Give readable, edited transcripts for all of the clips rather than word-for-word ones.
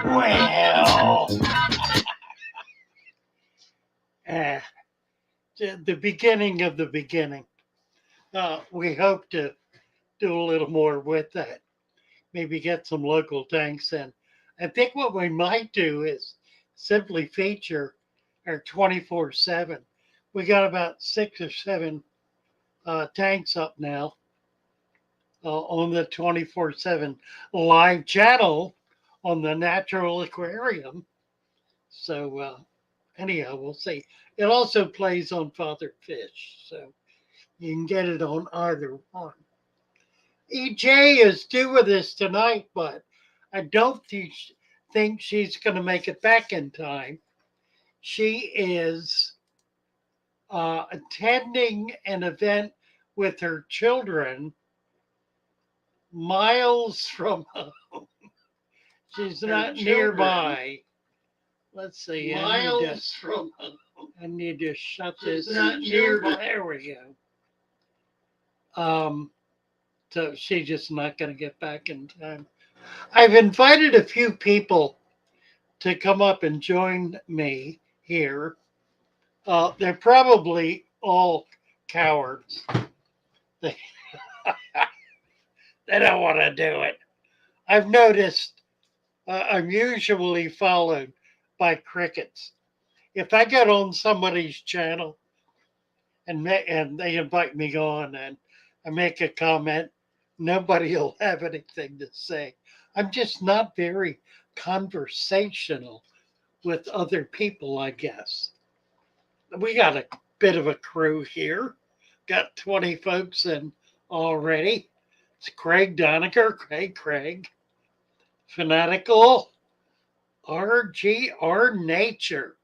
Well, uh, the beginning of the beginning. We hope to do a little more with that. Maybe get some local tanks in. I think what we might do is simply feature our 24/7. We got about 6 or 7 tanks up now on the 24/7 live channel on the Natural Aquarium. So, anyhow, we'll see. It also plays on Father Fish, so you can get it on either one. EJ is due with us tonight, but I don't think she's going to make it back in time. She is attending an event with her children miles from home. She's not nearby. Let's see. Miles from home. I need to shut this. Not nearby. There we go. So she's just not going to get back in time. I've invited a few people to come up and join me here. They're probably all cowards. They, they don't want to do it. I've noticed I'm usually followed by crickets. If I get on somebody's channel and they invite me on and I make a comment, nobody will have anything to say. I'm just not very conversational with other people, I guess. We got a bit of a crew here. Got 20 folks in already. It's Craig Doniger. Hey, Craig. Fanatical. RGR Nature.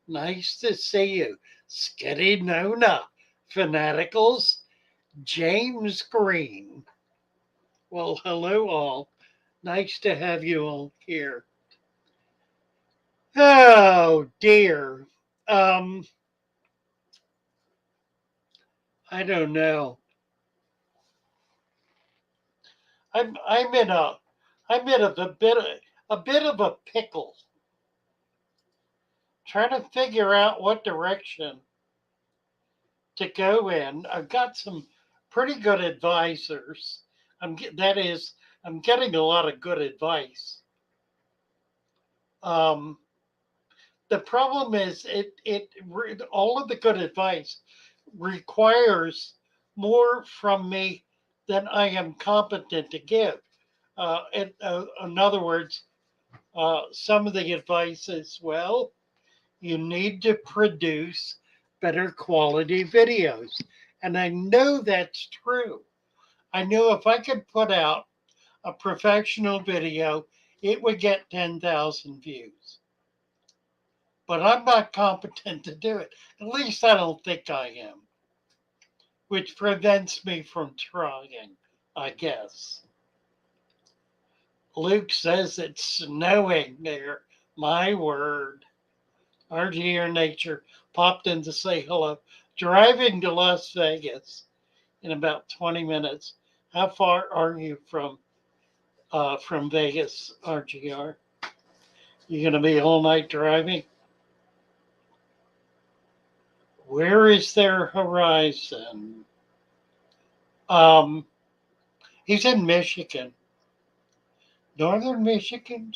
Nice to see you. Skitty Nona. Fanaticals. James Green. Well, hello all. Nice to have you all here. Oh dear. I don't know. I'm in a bit of a pickle. Trying to figure out what direction to go in. I've got some pretty good advisors. That is, I'm getting a lot of good advice. Um, the problem is all of the good advice requires more from me than I am competent to give. In other words, some of the advice is, well, you need to produce better quality videos. And I know that's true. I know if I could put out a professional video, it would get 10,000 views. But I'm not competent to do it. At least I don't think I am, which prevents me from trying, I guess. Luke says it's snowing there. My word. RGR Nature popped in to say hello. Driving to Las Vegas in about 20 minutes. How far are you from Vegas, RGR? You gonna be all night driving? Where is their horizon? Um, he's in Michigan, northern Michigan,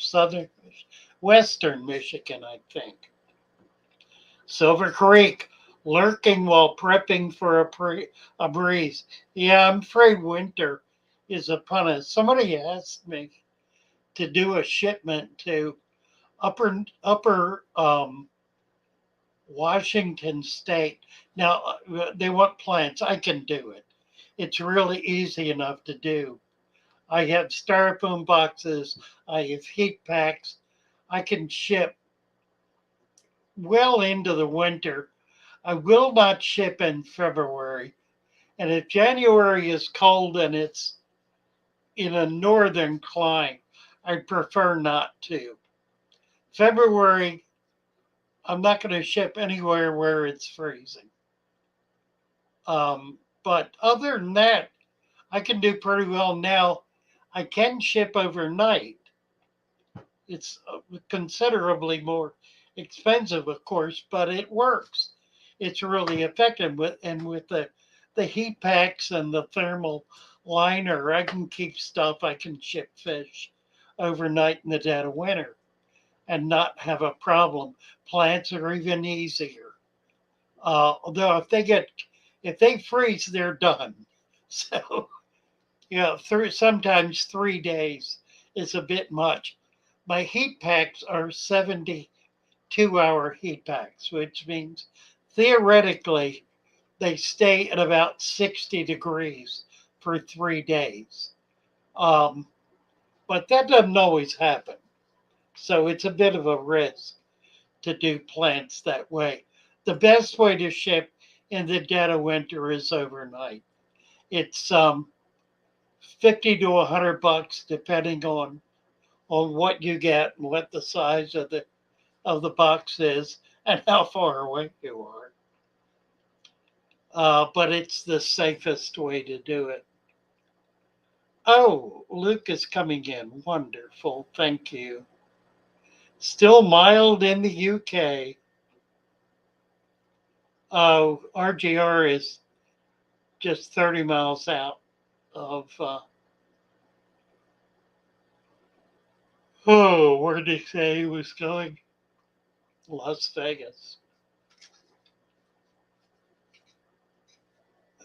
western Michigan, I think. Silver Creek, lurking while prepping for a breeze. Yeah, I'm afraid winter is upon us. Somebody asked me to do a shipment to upper Washington State. Now they want plants. I can do it. It's really easy enough to do. I have styrofoam boxes. I have heat packs. I can ship well into the winter. I will not ship in February. And if January is cold and it's in a northern climate, I'd prefer not to. February, I'm not going to ship anywhere where it's freezing. But other than that, I can do pretty well now. I can ship overnight. It's considerably more expensive, of course, but it works. It's really effective with the heat packs and the thermal liner. I can keep stuff. I can ship fish overnight in the dead of winter and not have a problem. Plants are even easier. Although if they freeze, they're done. So sometimes 3 days is a bit much. My heat packs are 72-hour heat packs, which means theoretically they stay at about 60 degrees for 3 days. Um, but that doesn't always happen. So it's a bit of a risk to do plants that way. The best way to ship in the dead of winter is overnight. It's 50 to $100 depending on what you get and what the size of the box is and how far away you are. But it's the safest way to do it. Oh, Luke is coming in. Wonderful. Thank you. Still mild in the UK. Oh, RGR is just 30 miles out of, where did he say he was going? Las Vegas.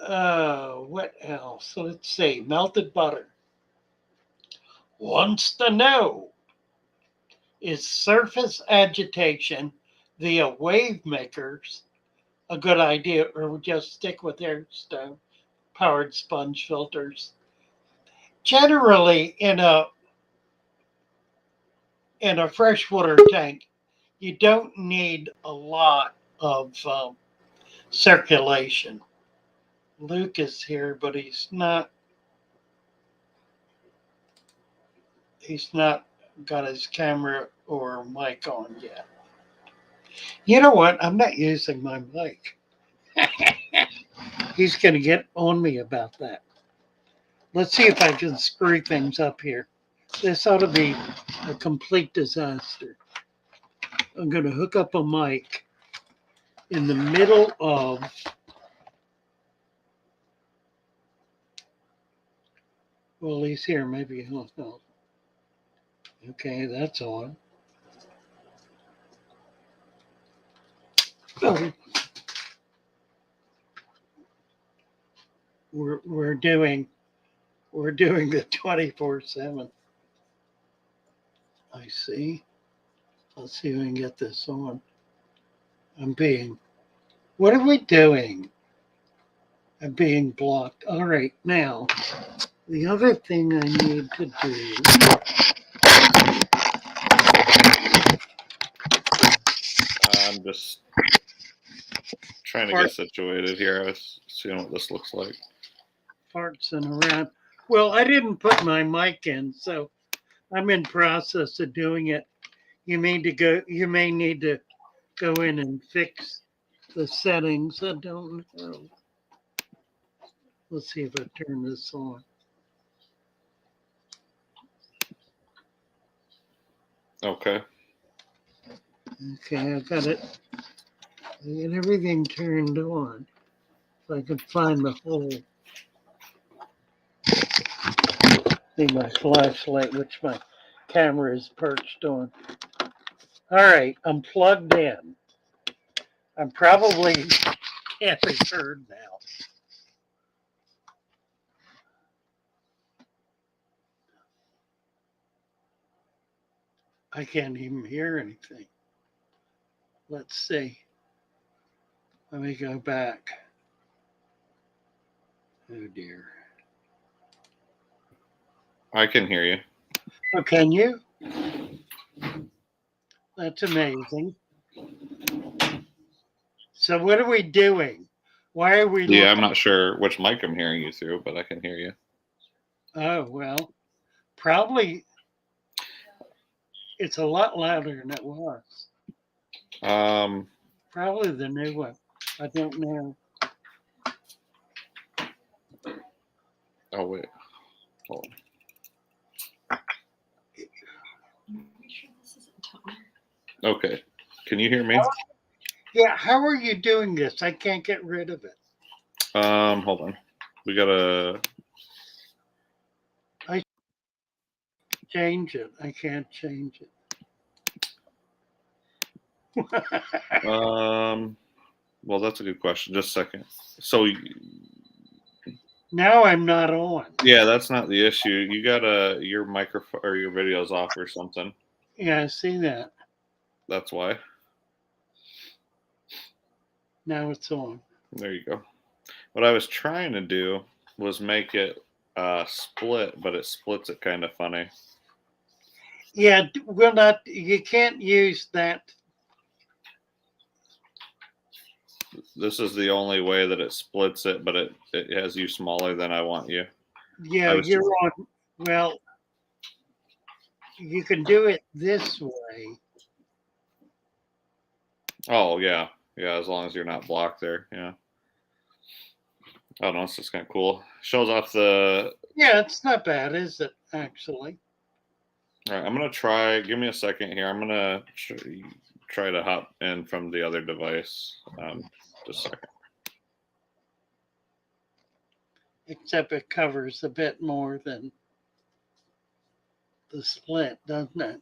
What else? Let's see. Melted butter. Wants to know, is surface agitation via wave makers a good idea, or just stick with air stone powered sponge filters? Generally, in a freshwater tank, you don't need a lot of circulation. Luke is here, but he's not got his camera or mic on yet. You know what? I'm not using my mic. He's going to get on me about that. Let's see if I can screw things up here. This ought to be a complete disaster. I'm going to hook up a mic in the middle of. Well, he's here. Maybe he'll help. Okay, that's on. Oh, we're doing the 24/7. I see. Let's see if we can get this on. I'm being. What are we doing? I'm being blocked. All right, now the other thing I need to do. I'm just trying to Fart, get situated here. I was seeing what this looks like. farts and around. Well, I didn't put my mic in, so I'm in process of doing it. You may need to go in and fix the settings. I don't know. Let's see if I turn this on. Okay. Okay, I got it. I got everything turned on. If I could find the whole. See my flashlight, which my camera is perched on. All right, I'm plugged in. I'm probably can't be heard now. I can't even hear anything. Let's see. Let me go back. Oh dear. I can hear you. Oh, can you? That's amazing. So what are we doing? Why are we Yeah, I'm not sure which mic I'm hearing you through, but I can hear you. Oh, well, probably it's a lot louder than it was. Probably the new one. I don't know. Oh wait. Hold on. Okay. Can you hear me? Yeah, how are you doing this? I can't get rid of it. Hold on. We gotta. Change it. I can't change it. Well, that's a good question. Just a second. So, Now I'm not on. yeah, that's not the issue. You gotta your microphone or your video's off or something. Yeah, I see that. That's why. Now it's on. There you go. What I was trying to do was make it split, but it splits it kind of funny. Yeah, we'll not. You can't use that. This is the only way that it splits it, but it has you smaller than I want you. Yeah, you're on. Well, you can do it this way. Oh yeah, yeah. As long as you're not blocked there, yeah. I don't know. It's just kind of cool. Shows off the. Yeah, it's not bad, is it? Actually. All right, I'm gonna try. Give me a second here. I'm gonna try to hop in from the other device. Just a second. Except it covers a bit more than the split, doesn't it?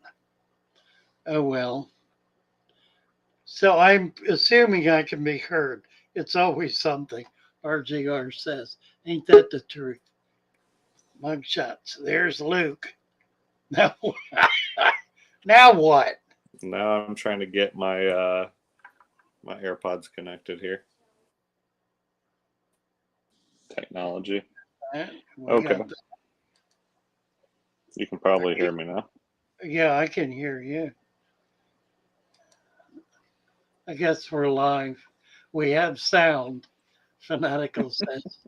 Oh well. So I'm assuming I can be heard. It's always something. RGR says. Ain't that the truth? Mugshots. There's Luke. Now, now what? Now I'm trying to get my my AirPods connected here. Technology. Okay. You can probably hear me now. Yeah, I can hear you. I guess we're live. We have sound, fanatical says.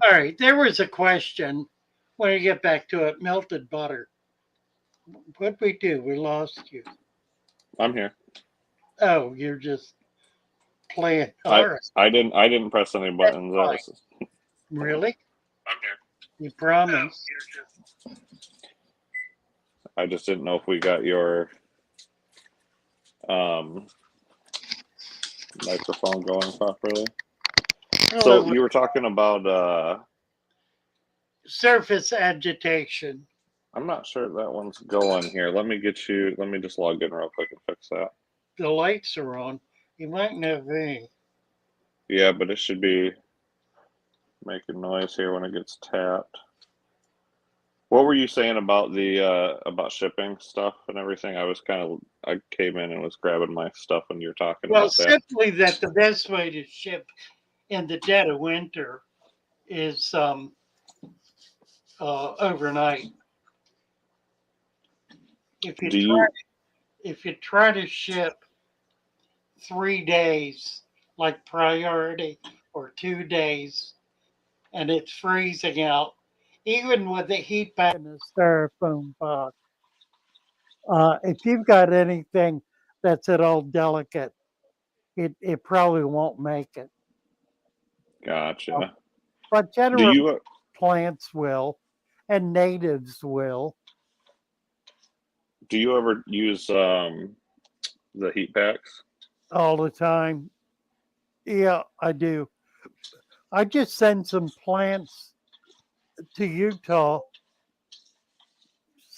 All right, there was a question. When you get back to it, melted butter. What'd we do? We lost you. I'm here. Oh, you're just playing. I didn't press any buttons. Really? I'm here. You promise? I just didn't know if we got your microphone going properly. So you were talking about surface agitation. I'm not sure that one's going here. Let me just log in real quick and fix that. The lights are on. You might not be. Yeah, but it should be making noise here when it gets tapped. What were you saying about the about shipping stuff and everything? I came in and was grabbing my stuff when you were talking about that. Well, simply that the best way to ship in the dead of winter is overnight. If you try to ship 3 days, like priority, or 2 days, and it's freezing out, even with the heat back in the styrofoam box, if you've got anything that's at all delicate, it probably won't make it. Gotcha. But generally, plants will, and natives will. Do you ever use the heat packs? all the time. Yeah, I do. I just send some plants to Utah.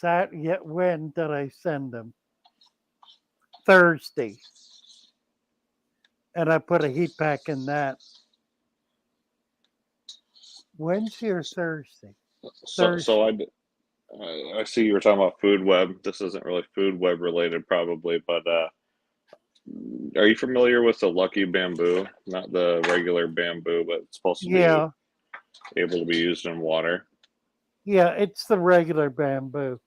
Yet when did I send them? Thursday, and I put a heat pack in that. Wednesday or Thursday? So Thursday. I see you were talking about food web. This isn't really food web related, probably, but are you familiar with the Lucky Bamboo? Not the regular bamboo, but it's supposed to be Yeah, able to be used in water. yeah, it's the regular bamboo.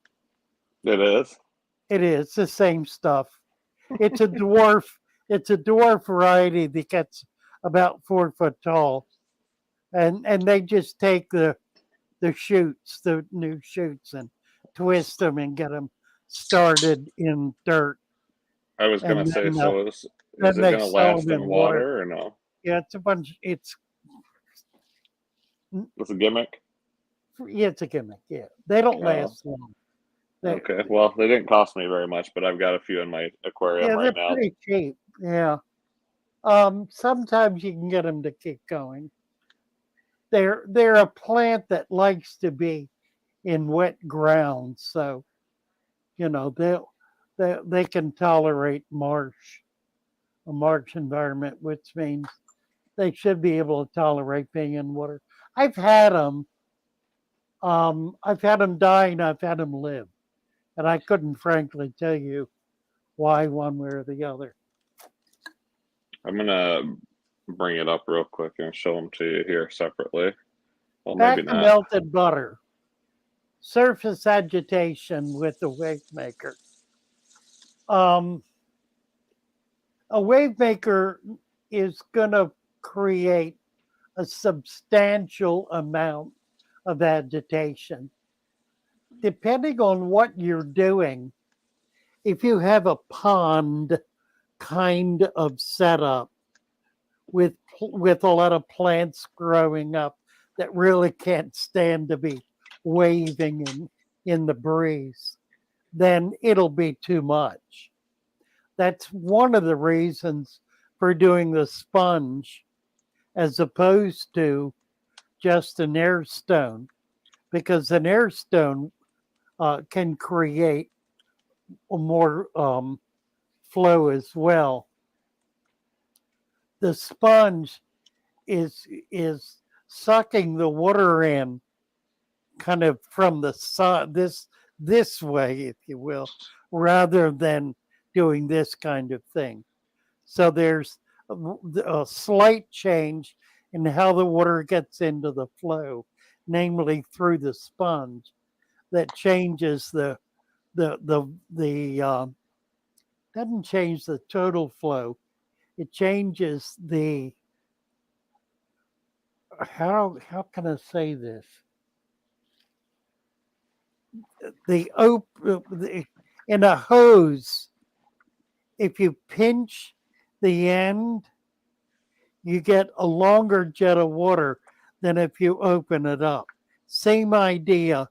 It is. It is the same stuff. It's a dwarf. It's a dwarf variety that gets about 4 foot tall, and they just take the shoots, the new shoots, and twist them and get them started in dirt, I was gonna and say, then so is then it they gonna sow last them in in water. water or no? Yeah, it's a bunch. It's a gimmick. Yeah, it's a gimmick. Yeah, they don't Oh, last long. They, okay. Well, they didn't cost me very much, but I've got a few in my aquarium yeah, right they're now. pretty cheap. Yeah. Sometimes you can get them to keep going. They're a plant that likes to be in wet ground, so they can tolerate a marsh environment, which means they should be able to tolerate being in water. I've had them. I've had them die and I've had them live, and I couldn't frankly tell you why one way or the other. I'm gonna bring it up real quick and show them to you here separately. Well, maybe Back to not. melted butter. Surface agitation with the wave maker. Um, a wave maker is going to create a substantial amount of agitation. Depending on what you're doing, if you have a pond kind of setup with a lot of plants growing up that really can't stand to be waving in the breeze, then it'll be too much. That's one of the reasons for doing the sponge as opposed to just an air stone, because an air stone can create more flow as well. The sponge is sucking the water in kind of from the sun, this way, if you will, rather than doing this kind of thing. So there's a slight change in how the water gets into the flow, namely through the sponge, that changes the doesn't change the total flow. It changes the how can I say this? In a hose, if you pinch the end, you get a longer jet of water than if you open it up. Same idea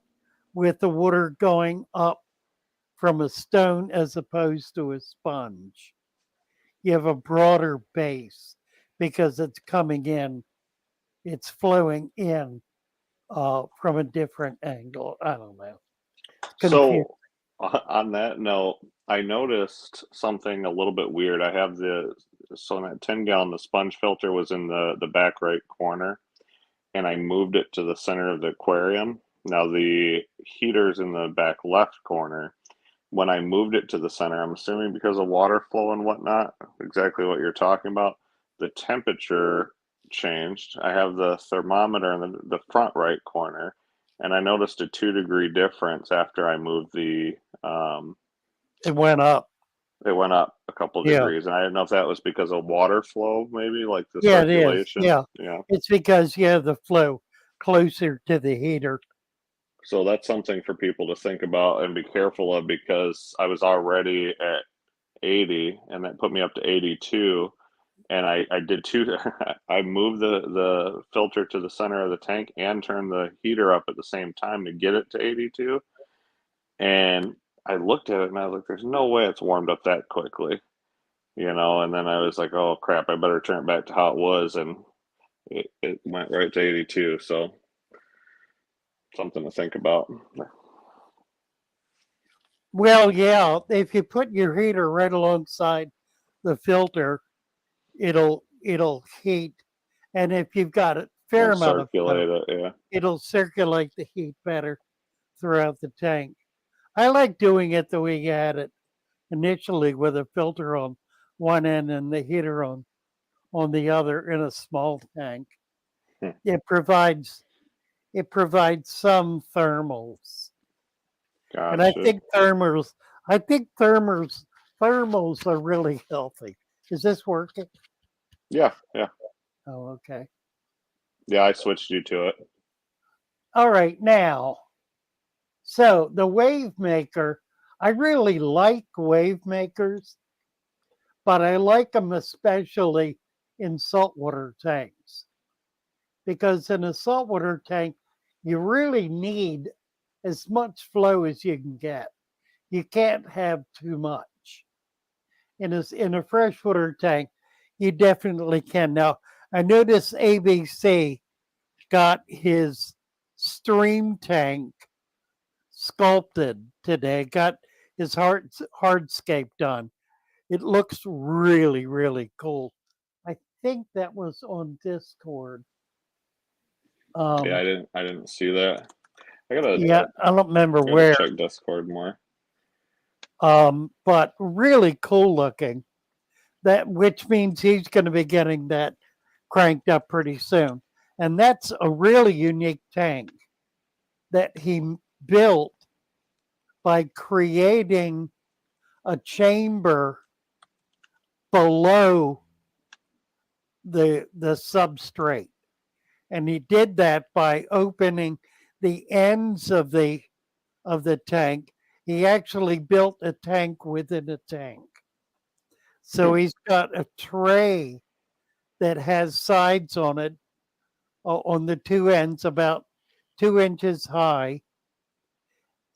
with the water going up from a stone as opposed to a sponge. You have a broader base because it's coming in, it's flowing in from a different angle. I don't know. Confused. So, on that note, I noticed something a little bit weird. I have so in that 10 gallon, the sponge filter was in the back right corner, and I moved it to the center of the aquarium. Now the heater's in the back left corner. When I moved it to the center, I'm assuming because of water flow and whatnot, exactly what you're talking about, the temperature changed. I have the thermometer in the front right corner, and I noticed a 2 degree difference after I moved um, It went up. it went up a couple Yeah. degrees, and I didn't know if that was because of water flow, maybe like the Yeah, it is. circulation. Yeah. Yeah. It's because you have the flow closer to the heater. So that's something for people to think about and be careful of because I was already at 80 and that put me up to 82 and I did two I moved the filter to the center of the tank and turned the heater up at the same time to get it to 82 and I looked at it and I was like there's no way it's warmed up that quickly and then I was like, oh crap, I better turn it back to how it was, and it went right to 82. So something to think about. Well, yeah, if you put your heater right alongside the filter, it'll heat, and if you've got a fair It'll amount of flow, circulate it, yeah. it'll circulate the heat better throughout the tank. I like doing it the way you had it initially, with a filter on one end and the heater on the other in a small tank. Hmm. It provides some thermals, and I Gotcha. think thermals are really healthy. Is this working? Yeah, yeah, Oh, okay. yeah. I switched you to it. All right, now, so the wave maker, I really like wave makers, but I like them especially in saltwater tanks, because in a saltwater tank, you really need as much flow as you can get. You can't have too much. In a freshwater tank, you definitely can. Now, I noticed ABC got his stream tank sculpted today, got his hardscape done. It looks really, really cool. I think that was on Discord. Yeah, Um, I didn't see that. I gotta yeah, I don't remember gotta where. check Discord more. But really cool looking. That which means he's going to be getting that cranked up pretty soon, and that's a really unique tank that he built by creating a chamber below the substrate, and he did that by opening the ends of the tank. He actually built a tank within a tank. So Hmm. he's got a tray that has sides on it, on the two ends, about 2 inches high,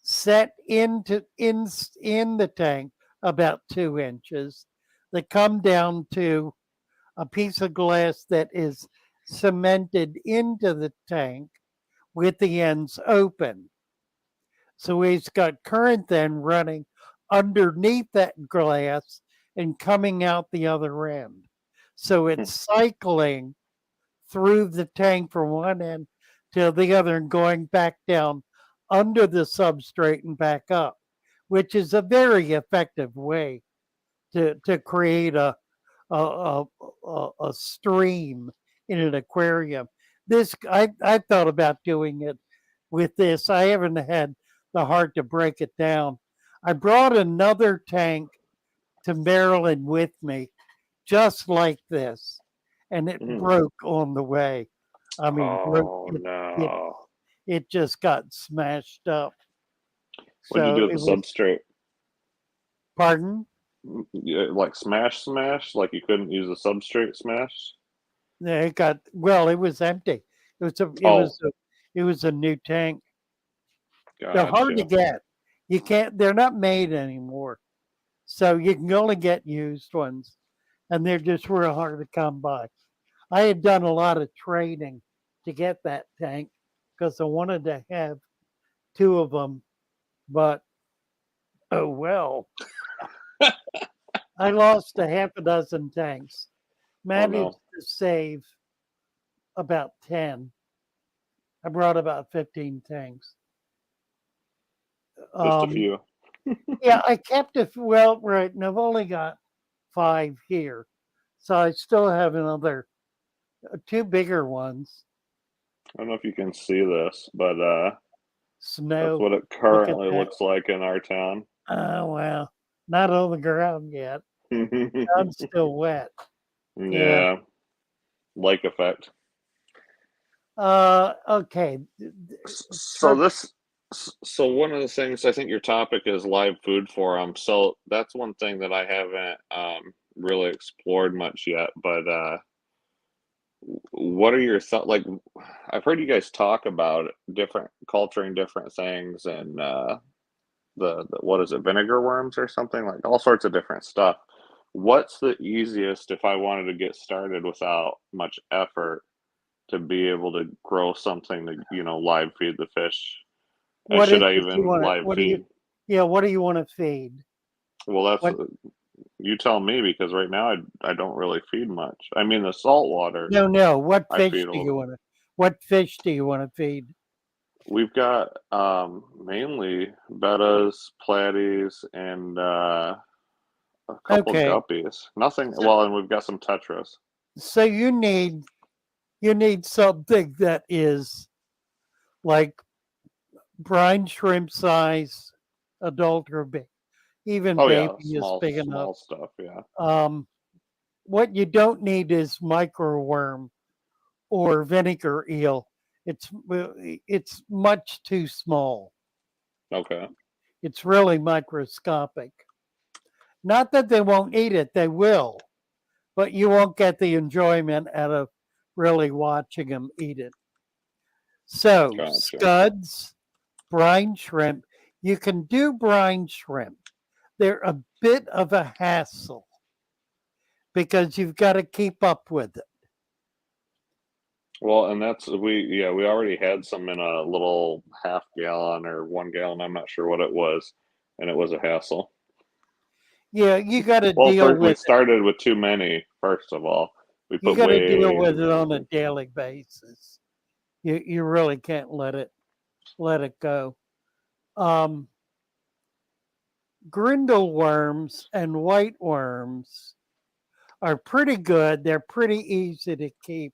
set in the tank about 2 inches, that come down to a piece of glass that is cemented into the tank with the ends open. So he's got current then running underneath that glass and coming out the other end. So Hmm. it's cycling through the tank from one end to the other and going back down under the substrate and back up, which is a very effective way to create a, a stream in an aquarium. I thought about doing it with this. I haven't had the heart to break it down. I brought another tank to Maryland with me, just like this, and it Hmm. broke on the way. I mean, broke Oh it no! it just got smashed up. What'd you So do with it the was, substrate? pardon? Like smash? Like you couldn't use the substrate smash? Yeah, it got, well, it was empty. It was a it Oh, was a it was a new tank. They're hard to gotcha. get. You can't. They're not made anymore, so you can only get used ones, and they're just real hard to come by. I had done a lot of trading to get that tank because I wanted to have two of them, but oh well. I lost a half a dozen tanks. Oh Managed no, to save about 10. I brought about 15 tanks. just a Um, few. yeah, I kept it well, right, and I've only got 5 here. So I still have another two bigger ones. I don't know if you can see this, but that's Snow. what it Look at currently that. looks like in our town. Oh, wow. Not on the ground yet. I'm still wet. Yeah. Yeah, lake effect. Okay. So For, this, so one of the things I think your topic is live food forum. So that's one thing that I haven't really explored much yet. But what are your thoughts? Like, I've heard you guys talk about different culturing different things and the what is it, vinegar worms or something, like all sorts of different stuff. what's the easiest if I wanted to get started without much effort to be able to grow something to, live feed the fish? And What is should I it you even want to? live What do you? feed? Yeah, what do you want to feed? Well, that's What? you tell me because right now I don't really feed much. I mean, the salt water No, no. What I fish feed a do you little. want to? What fish do you want to feed? We've got mainly bettas, platies, and a couple Okay, guppies. Nothing. so, Well, and we've got some tetras. so you need something that is like brine shrimp size, adult or big. Even Oh yeah, baby is small big enough. small stuff. Yeah. Um, what you don't need is microworm or vinegar eel. It's much too small. Okay. It's really microscopic. Not that they won't eat it, they will, but you won't get the enjoyment out of really watching them eat it. So, Gotcha. scuds, brine shrimp, you can do brine shrimp. They're a bit of a hassle because you've got to keep up with it. Well, and we already had some in a little half gallon or 1 gallon. I'm not sure what it was, and it was a hassle. Yeah, you got to Well, deal first we with it. started with too many. First of all, we You put got to deal way with too it many on a things. daily basis. You really can't let it go. Um, Grindle worms and white worms are pretty good. They're pretty easy to keep.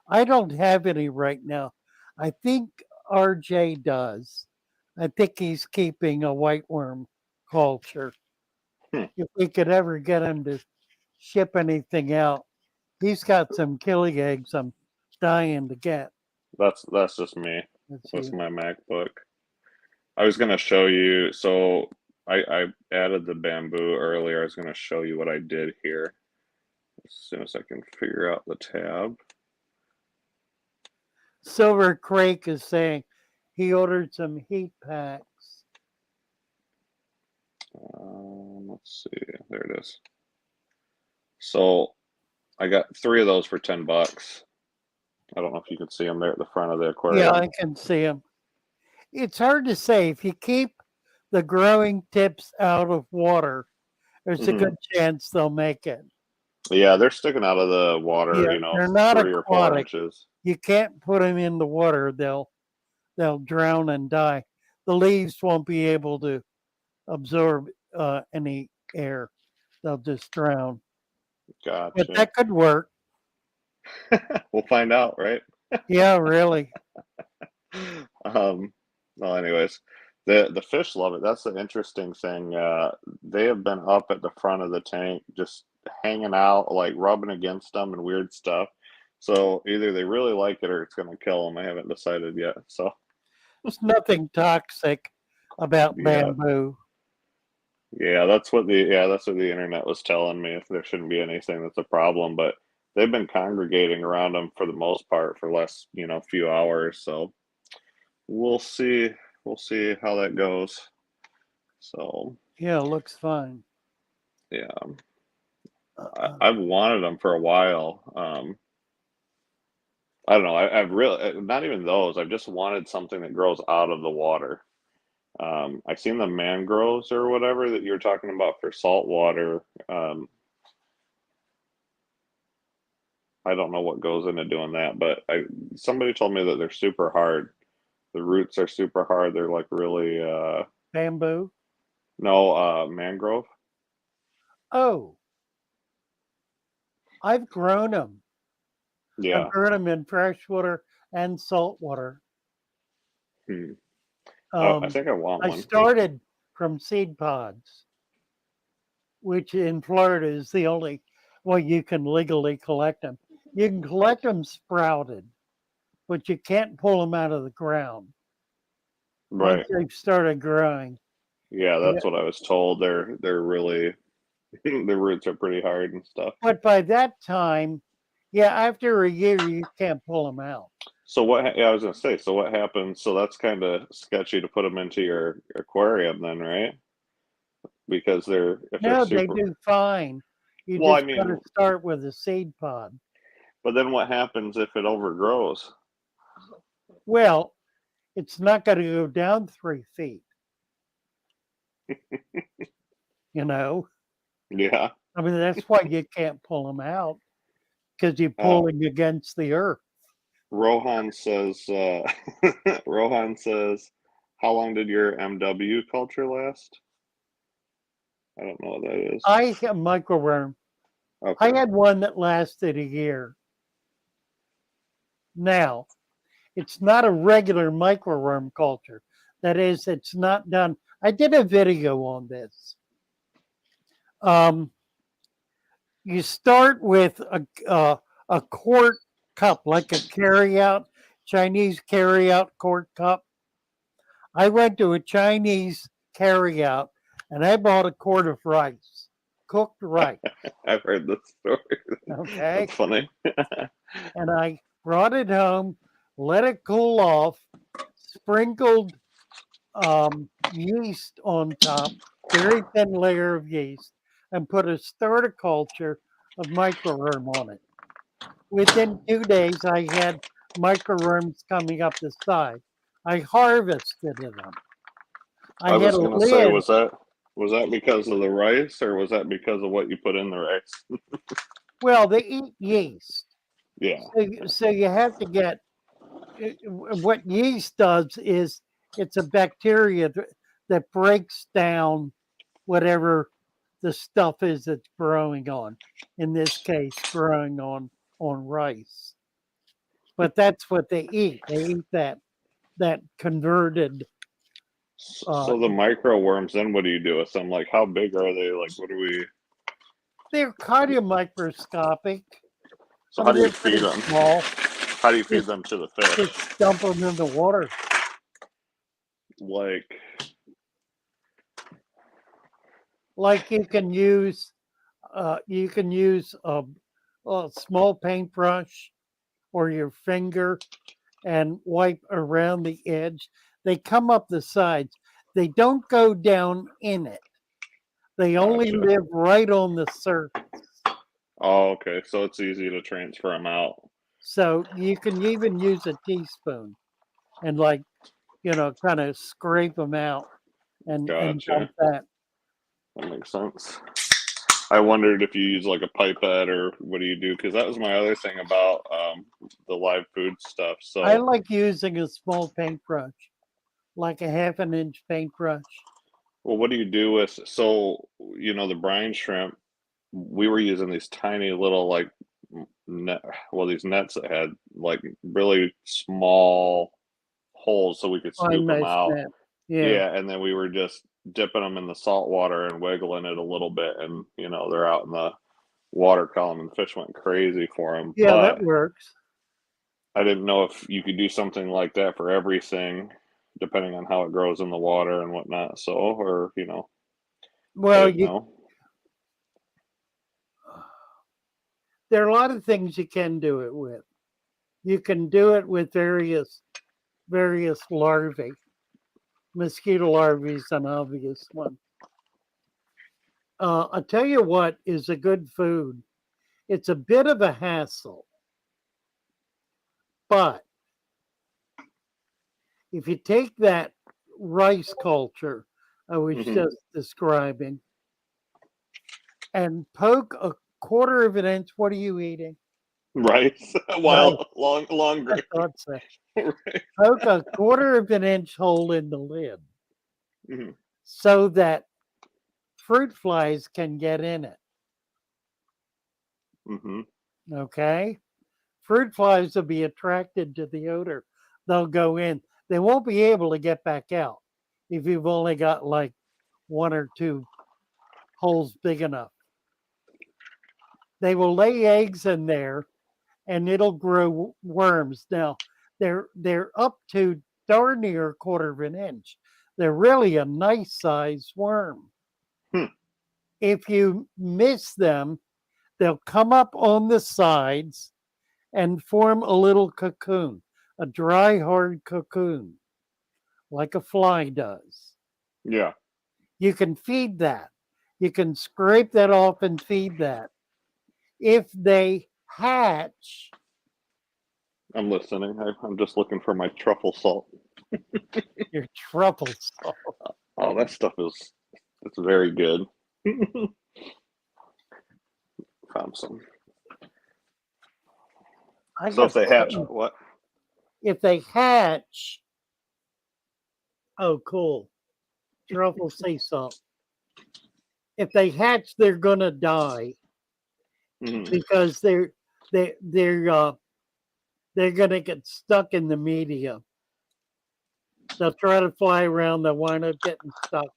I don't have any right now. I think RJ does. I think he's keeping a white worm culture. Hmm, If we could ever get him to ship anything out, he's got some killing eggs I'm dying to get. that's just me Let's with see. my MacBook. I was gonna show you. So I added the bamboo earlier. I was gonna show you what I did here as soon as I can figure out the tab. Silver Crake is saying he ordered some heat packs. Let's see. There it is. So I got 3 of those for $10. I don't know if you can see them there at the front of the Yeah, aquarium. I can see them. It's hard to say. If you keep the growing tips out of water, there's a Hmm. good chance they'll make it. Yeah, they're sticking out of the water, Yeah, they're not 3 or 4 aquatic. inches. You can't put them in the water; they'll drown and die. The leaves won't be able to absorb any air; they'll just drown. But Gotcha. that could work. We'll find out, right? Yeah, really. Um, well, anyways, the fish love it. That's the interesting thing. They have been up at the front of the tank, just hanging out, like rubbing against them and weird stuff. So either they really like it or it's gonna kill them. I haven't decided yet. So There's nothing toxic about yeah, bamboo. that's what the internet was telling me. If there shouldn't be anything that's a problem, but they've been congregating around them for the most part for less, few hours. So we'll see. We'll see how that goes. So Yeah, it looks fine. yeah, Uh, I've wanted them for a while. I don't know. I've really not even those. I've just wanted something that grows out of the water. I've seen the mangroves or whatever that you're talking about for salt water. I don't know what goes into doing that, but somebody told me that they're super hard. The roots are super hard. They're like really Bamboo. no mangrove. Oh, I've grown them. I've Yeah. grown them in freshwater and saltwater. Hmm. I Um, think I want I one. started from seed pods, which in Florida is the only way you can legally collect them. You can collect them sprouted, but you can't pull them out of the ground once Right. they've started growing. Yeah, Yeah, that's what I was told. They're really the roots are pretty hard and stuff. but by that time, yeah, after a year, you can't pull them out. So yeah, I was gonna say, so what happens? So that's kind of sketchy to put them into your aquarium then, right? Because if they're No, they super, do fine. You Well, I just got to mean, start with a seed pod. but then what happens if it overgrows? Well, it's not going to go down 3 feet, you know? Yeah. I mean, that's why you can't pull them out because you're Uh, pulling against the earth. Rohan says, Rohan says, how long did your MW culture last? I don't know what that is. I have microworm. Okay. I had one that lasted a year. Now, it's not a regular microworm culture. That is, it's not done. I did a video on this. Um, you start with a quart cup, like a carryout, Chinese carryout quart cup. I went to a Chinese carryout and I bought a quart of rice, cooked rice. I've heard this story. Okay. That's funny. And I brought it home, let it cool off, sprinkled yeast on top, very thin layer of yeast, and put a starticulture of microworm on it. Within 2 days, I had microworms coming up the side. I harvested them. I I had was a gonna say, lid. was that because of the rice or was that because of what you put in the rice? Well, they eat yeast. Yeah. So you have to get what yeast does is it's a bacteria that breaks down whatever the stuff is that's growing on. In this case, growing on rice. But that's what they eat. They eat that converted. Uh, So the micro worms, then what do you do with them? Like, how big are they? Like, what do we? they're kind of microscopic. So I how mean, do you they're feed pretty them? small. How do you feed Just them to the just fish? dump them in the water. Like, Like you can use a small paintbrush or your finger and wipe around the edge. They come up the sides. They don't go down in it. They only gotcha. live right on the surface. Oh, okay. So it's easy to transfer them out. So you can even use a teaspoon and like, kind of scrape them out and Gotcha. dump that. That makes sense. I wondered if you use like a pipette or what do you do? Because that was my other thing about the live food stuff. I So, like using a small paintbrush, like a half an inch paintbrush. well, what do you do with? So, the brine shrimp. We were using these tiny little like net, well, these nets that had like really small holes so we could Fine scoop them mesh out. net. Yeah. Yeah, and then we were just dipping them in the salt water and wiggling it a little bit, and they're out in the water column, and the fish went crazy for them. Yeah, that But works. I didn't know if you could do something like that for everything, depending on how it grows in the water and whatnot. So, or I Well, didn't know. there are a lot of things you can do it with. You can do it with various larvae. Mosquito larvae is an obvious one. I'll tell you what is a good food. It's a bit of a hassle, but if you take that rice culture I was Hmm. just describing and poke a quarter of an inch, what are you eating? Right, Right, while long I grape. thought so. Right. Poke a quarter of an inch hole in the lid Hmm. so that fruit flies can get in it. Hmm. Okay. Fruit flies will be attracted to the odor. They'll go in. They won't be able to get back out if you've only got like one or two holes big enough. They will lay eggs in there and it'll grow worms. Now they're up to darn near a quarter of an inch. They're really a nice sized worm. Hmm. If you miss them, they'll come up on the sides and form a little cocoon, a dry, hard cocoon, like a fly does. Yeah. You can feed that. You can scrape that off and feed that. if they hatch, I'm listening. I'm just looking for my truffle salt. your truffle salt. Oh, that stuff it's very good. Found some. I So if got they hatch, something. what? If they hatch, oh, cool. Truffle sea salt. If they hatch, they're gonna die Mhm. because they they're gonna get stuck in the media. They'll try to fly around. They'll wind up getting stuck.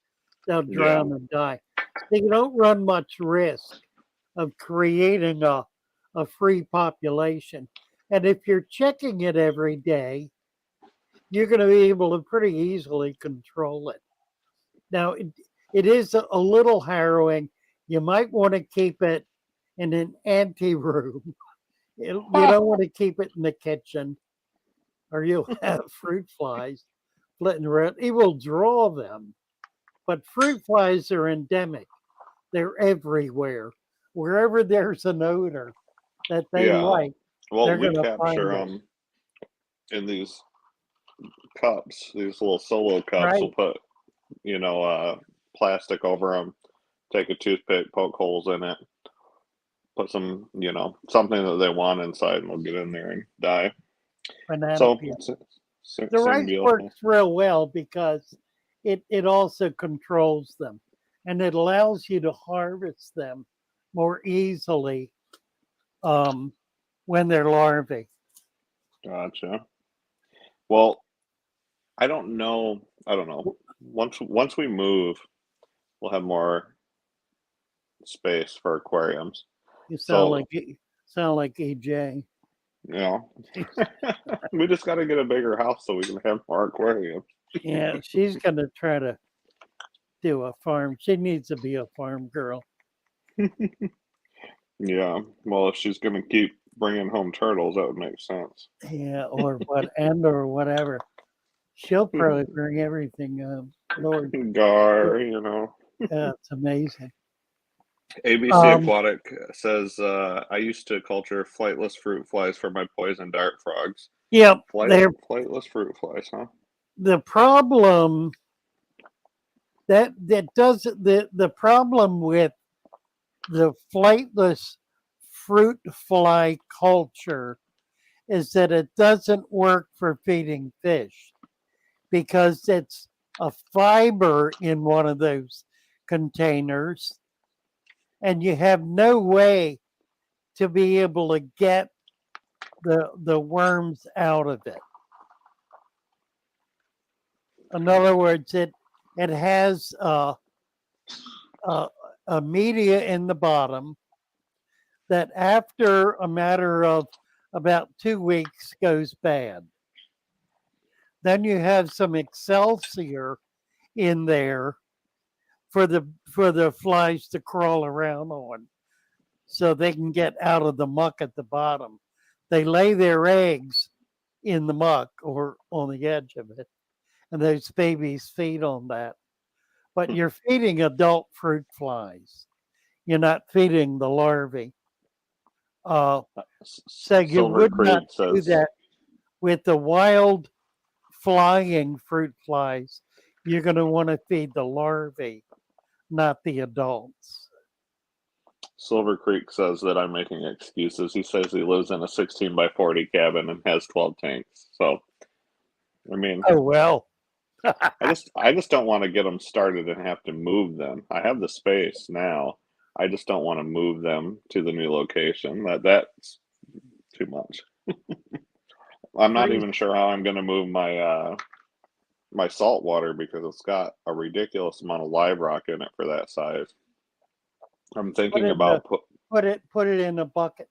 They'll Yeah, drown and die. So you don't run much risk of creating a free population. And if you're checking it every day, you're going to be able to pretty easily control it. Now, it is a little harrowing. You might want to keep it in an ante room. You don't want to keep it in the kitchen, or you'll have fruit flies flitting around. It will draw them, but fruit flies are endemic. They're everywhere. Wherever there's an odor that they yeah. like, Well, they're we going to capture find it. them in these cups, these little solo cups. We'll Right. put, plastic over them, take a toothpick, poke holes in it, put some, something that they want inside, and they'll get in there and die. Banana So, peel. The same rice deal. works real well because it also controls them and it allows you to harvest them more easily um, when they're larvae. Gotcha. Well, I don't know. I don't know. Once we move, we'll have more space for aquariums. You So, sound like EJ. you know, we just got to get a bigger house so we can have more aquariums. Yeah, she's gonna try to do a farm. She needs to be a farm girl. Yeah. Well, if she's gonna keep bringing home turtles, that would make sense. Yeah, or whatever. She'll probably bring everything. Lord, Gar, it's amazing. ABC Um, Aquatic says, I used to culture flightless fruit flies for my poison dart frogs. yeah, Flight they're flightless fruit flies, huh? the problem that does the problem with the flightless fruit fly culture is that it doesn't work for feeding fish because it's a fiber in one of those containers and you have no way to be able to get the worms out of it. In other words, it has a, a media in the bottom that after a matter of about 2 weeks goes bad. Then you have some excelsior in there for the flies to crawl around on so they can get out of the muck at the bottom. They lay their eggs in the muck or on the edge of it, and those babies feed on that. But you're feeding adult fruit flies. You're not feeding the larvae. Uh, so you Silver would not Creek do says, that with the wild flying fruit flies. You're going to want to feed the larvae, not the adults. Silver Creek says that I'm making excuses. He says he lives in a 16 by 40 cabin and has 12 tanks. So, I mean, Oh well. I just don't want to get them started and have to move them. I have the space now. I just don't want to move them to the new location. That's too much. I'm not Free. even sure how I'm going to move my salt water because it's got a ridiculous amount of live rock in it for that size. I'm Put thinking it in the about put it in a bucket.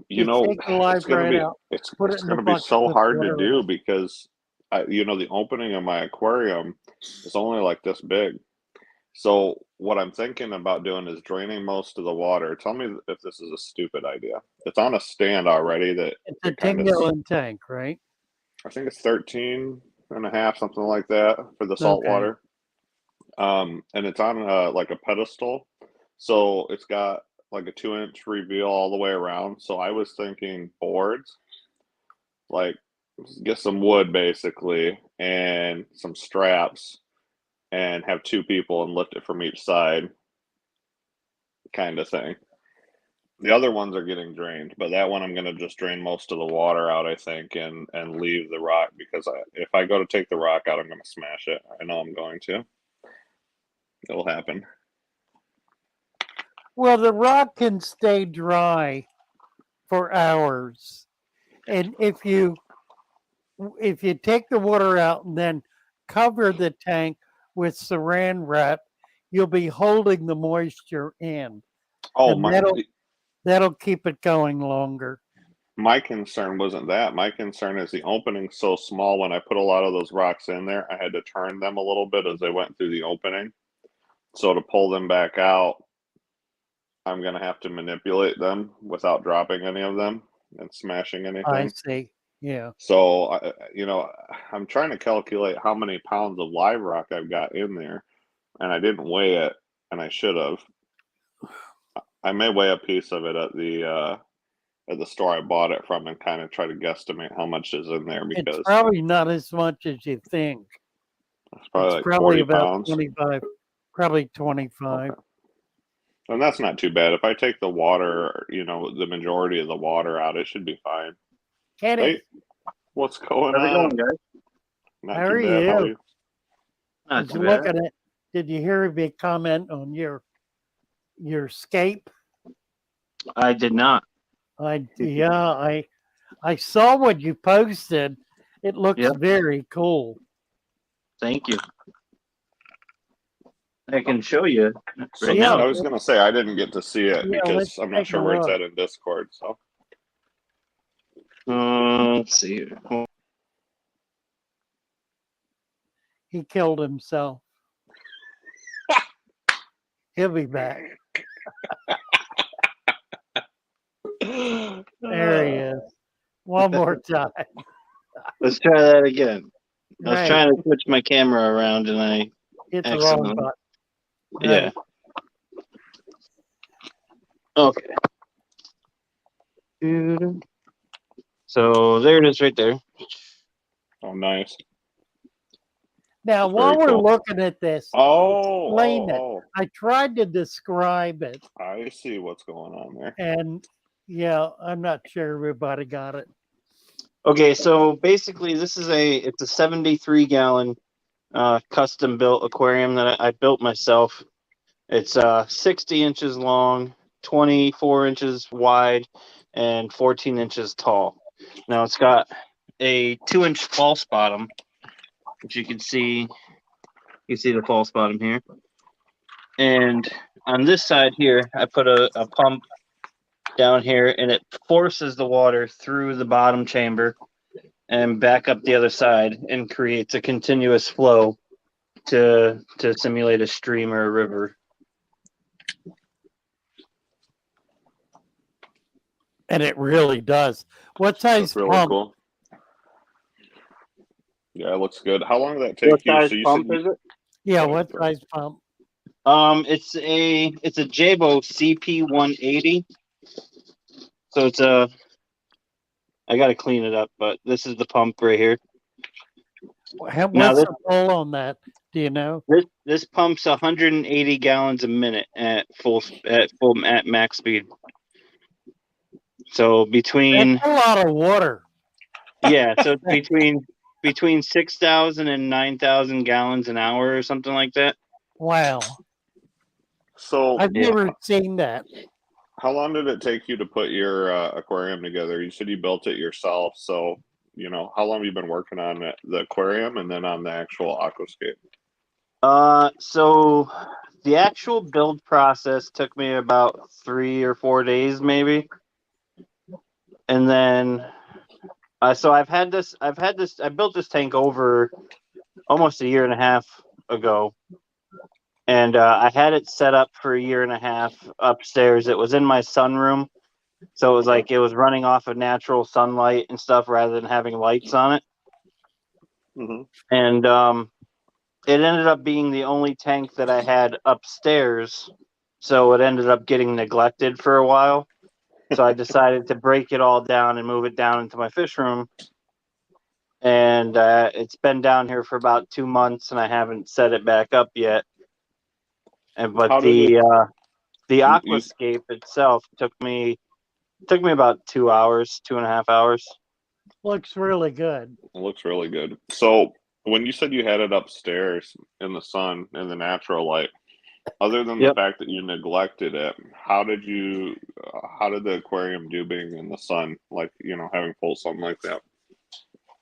you Just know take the live right out. Put it it's in the gonna be bucket so with hard to water in do it. because the opening of my aquarium is only like this big. So what I'm thinking about doing is draining most of the water. Tell me if this is a stupid idea. It's on a stand already that It's a it 10 gallon tank, right? I think it's 13 and a half, something like that for the salt Okay. water. And it's on like a pedestal. So it's got like a 2-inch reveal all the way around. So I was thinking boards, like get some wood basically and some straps and have two people and lift it from each side kind of thing. The other ones are getting drained, but that one I'm going to just drain most of the water out, I think, and leave the rock because if I go to take the rock out, I'm going to smash it. I know I'm going to. It'll happen. Well, the rock can stay dry for hours. And if you take the water out and then cover the tank with saran wrap, you'll be holding the moisture in. Oh, And that'll keep it going longer. my concern wasn't that. My concern is the opening's so small. When I put a lot of those rocks in there, I had to turn them a little bit as they went through the opening. So to pull them back out, I'm going to have to manipulate them without dropping any of them and smashing I anything. see. Yeah. So, I'm trying to calculate how many pounds of live rock I've got in there, and I didn't weigh it, and I should have. I may weigh a piece of it at the store I bought it from and kind of try to guesstimate how much is in there It's because probably not as much as you think. it's probably It's like probably 40 about pounds. 25. Probably 25. Okay. And that's not too bad. If I take the water, the majority of the water out, it should be fine. Kenny, Hey, what's going How's it on? going, guys? Not how too are bad. How are you? you? Not Was too you bad. looking at? Did you hear me comment on your scape? I did not. I saw what you posted. It looks Yep. very cool. Thank you. I can show you So right Yeah. now. I was gonna say I didn't get to see it Yeah, because let's I'm not take sure a where it's look. at in Discord. So Let's see here. He killed himself. He'll be back. There he is. One more time. Let's try that again. I was Right. trying to switch my camera around and I Hit the wrong excellent. button. Yeah. Okay. So there it is right there. Oh, nice. Now, That's while very we're cool. looking at this, Oh, explain it. oh, I tried to describe it, oh, I see what's going on there. and yeah, I'm not sure everybody got it. Okay, so basically it's a 73 gallon custom built aquarium that I built myself. It's 60 inches long, 24 inches wide, and 14 inches tall. Now it's got a 2-inch false bottom, which you can see. You see the false bottom here. And on this side here, I put a pump down here, and it forces the water through the bottom chamber and back up the other side and creates a continuous flow to simulate a stream or a river. And it really does. What size That's really pump? cool. Yeah, it looks good. How long did that take What you? size So you pump said is it? Yeah, Go what for it. size pump? It's a Jabo CP180. So I got to clean it up, but this is the pump right here. What's Now the pull on that? Do you know? This pumps 180 gallons a minute at max speed. So between That's a lot of water. so between 6,000 and 9,000 gallons an hour or something like that. Wow. So I've Yeah. never seen that. how long did it take you to put your aquarium together? You said you built it yourself. So, how long have you been working on the aquarium and then on the actual aquascape? So the actual build process took me about 3 or 4 days, maybe. And then, I built this tank over almost a year and a half ago. And I had it set up for a year and a half upstairs. It was in my sunroom. So it was like it was running off of natural sunlight and stuff rather than having lights on it. Mm-hmm. And it ended up being the only tank that I had upstairs so it ended up getting neglected for a while. So I decided to break it all down and move it down into my fish room. And it's been down here for about 2 months, and I haven't set it back up yet. And but How did it? the You, aquascape itself took me about 2 hours, 2.5 hours. Looks really good. it looks really good. So when you said you had it upstairs in the sun in the natural light, other than the Yep. fact that you neglected it, how did the aquarium do being in the sun, like having full sun like that?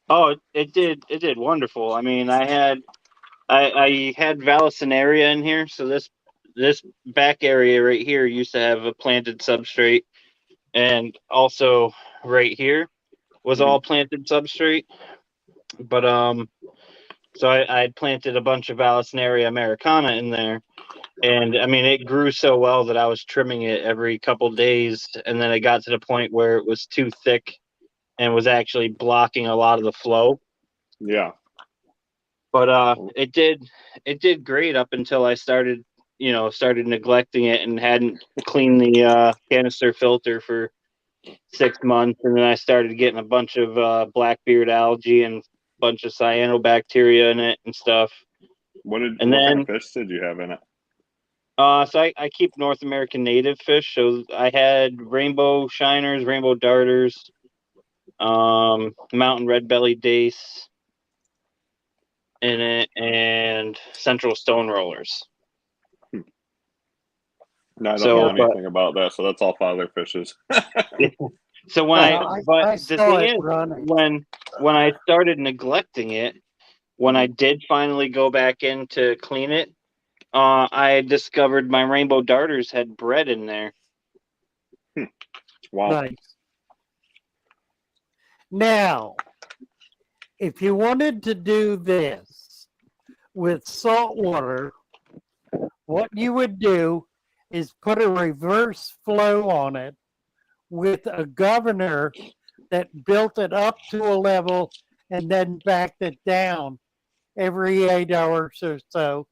Oh, it did wonderful. I mean, I had Vallisneria in here, so this back area right here used to have a planted substrate, and also right here was all planted substrate. But so I planted a bunch of Vallisneria americana in there, and I mean it grew so well that I was trimming it every couple days, and then it got to the point where it was too thick and was actually blocking a lot of the flow. Yeah. But it did great up until I started neglecting it and hadn't cleaned the canister filter for 6 months, and then I started getting a bunch of blackbeard algae and a bunch of cyanobacteria in it and stuff. What And kind then of fish did you have in it? so I keep North American native fish. So I had rainbow shiners, rainbow darters, mountain red-bellied dace in it, and central stone rollers. No, I don't So, know but anything about that, so that's all father fishes. so when I but the saw thing it is, running. when I started neglecting it, when I did finally go back in to clean it, I discovered my rainbow darters had bread in there. Wow. Nice. Now, if you wanted to do this with salt water, what you would do is put a reverse flow on it with a governor that built it up to a level and then backed it down every 8 hours or so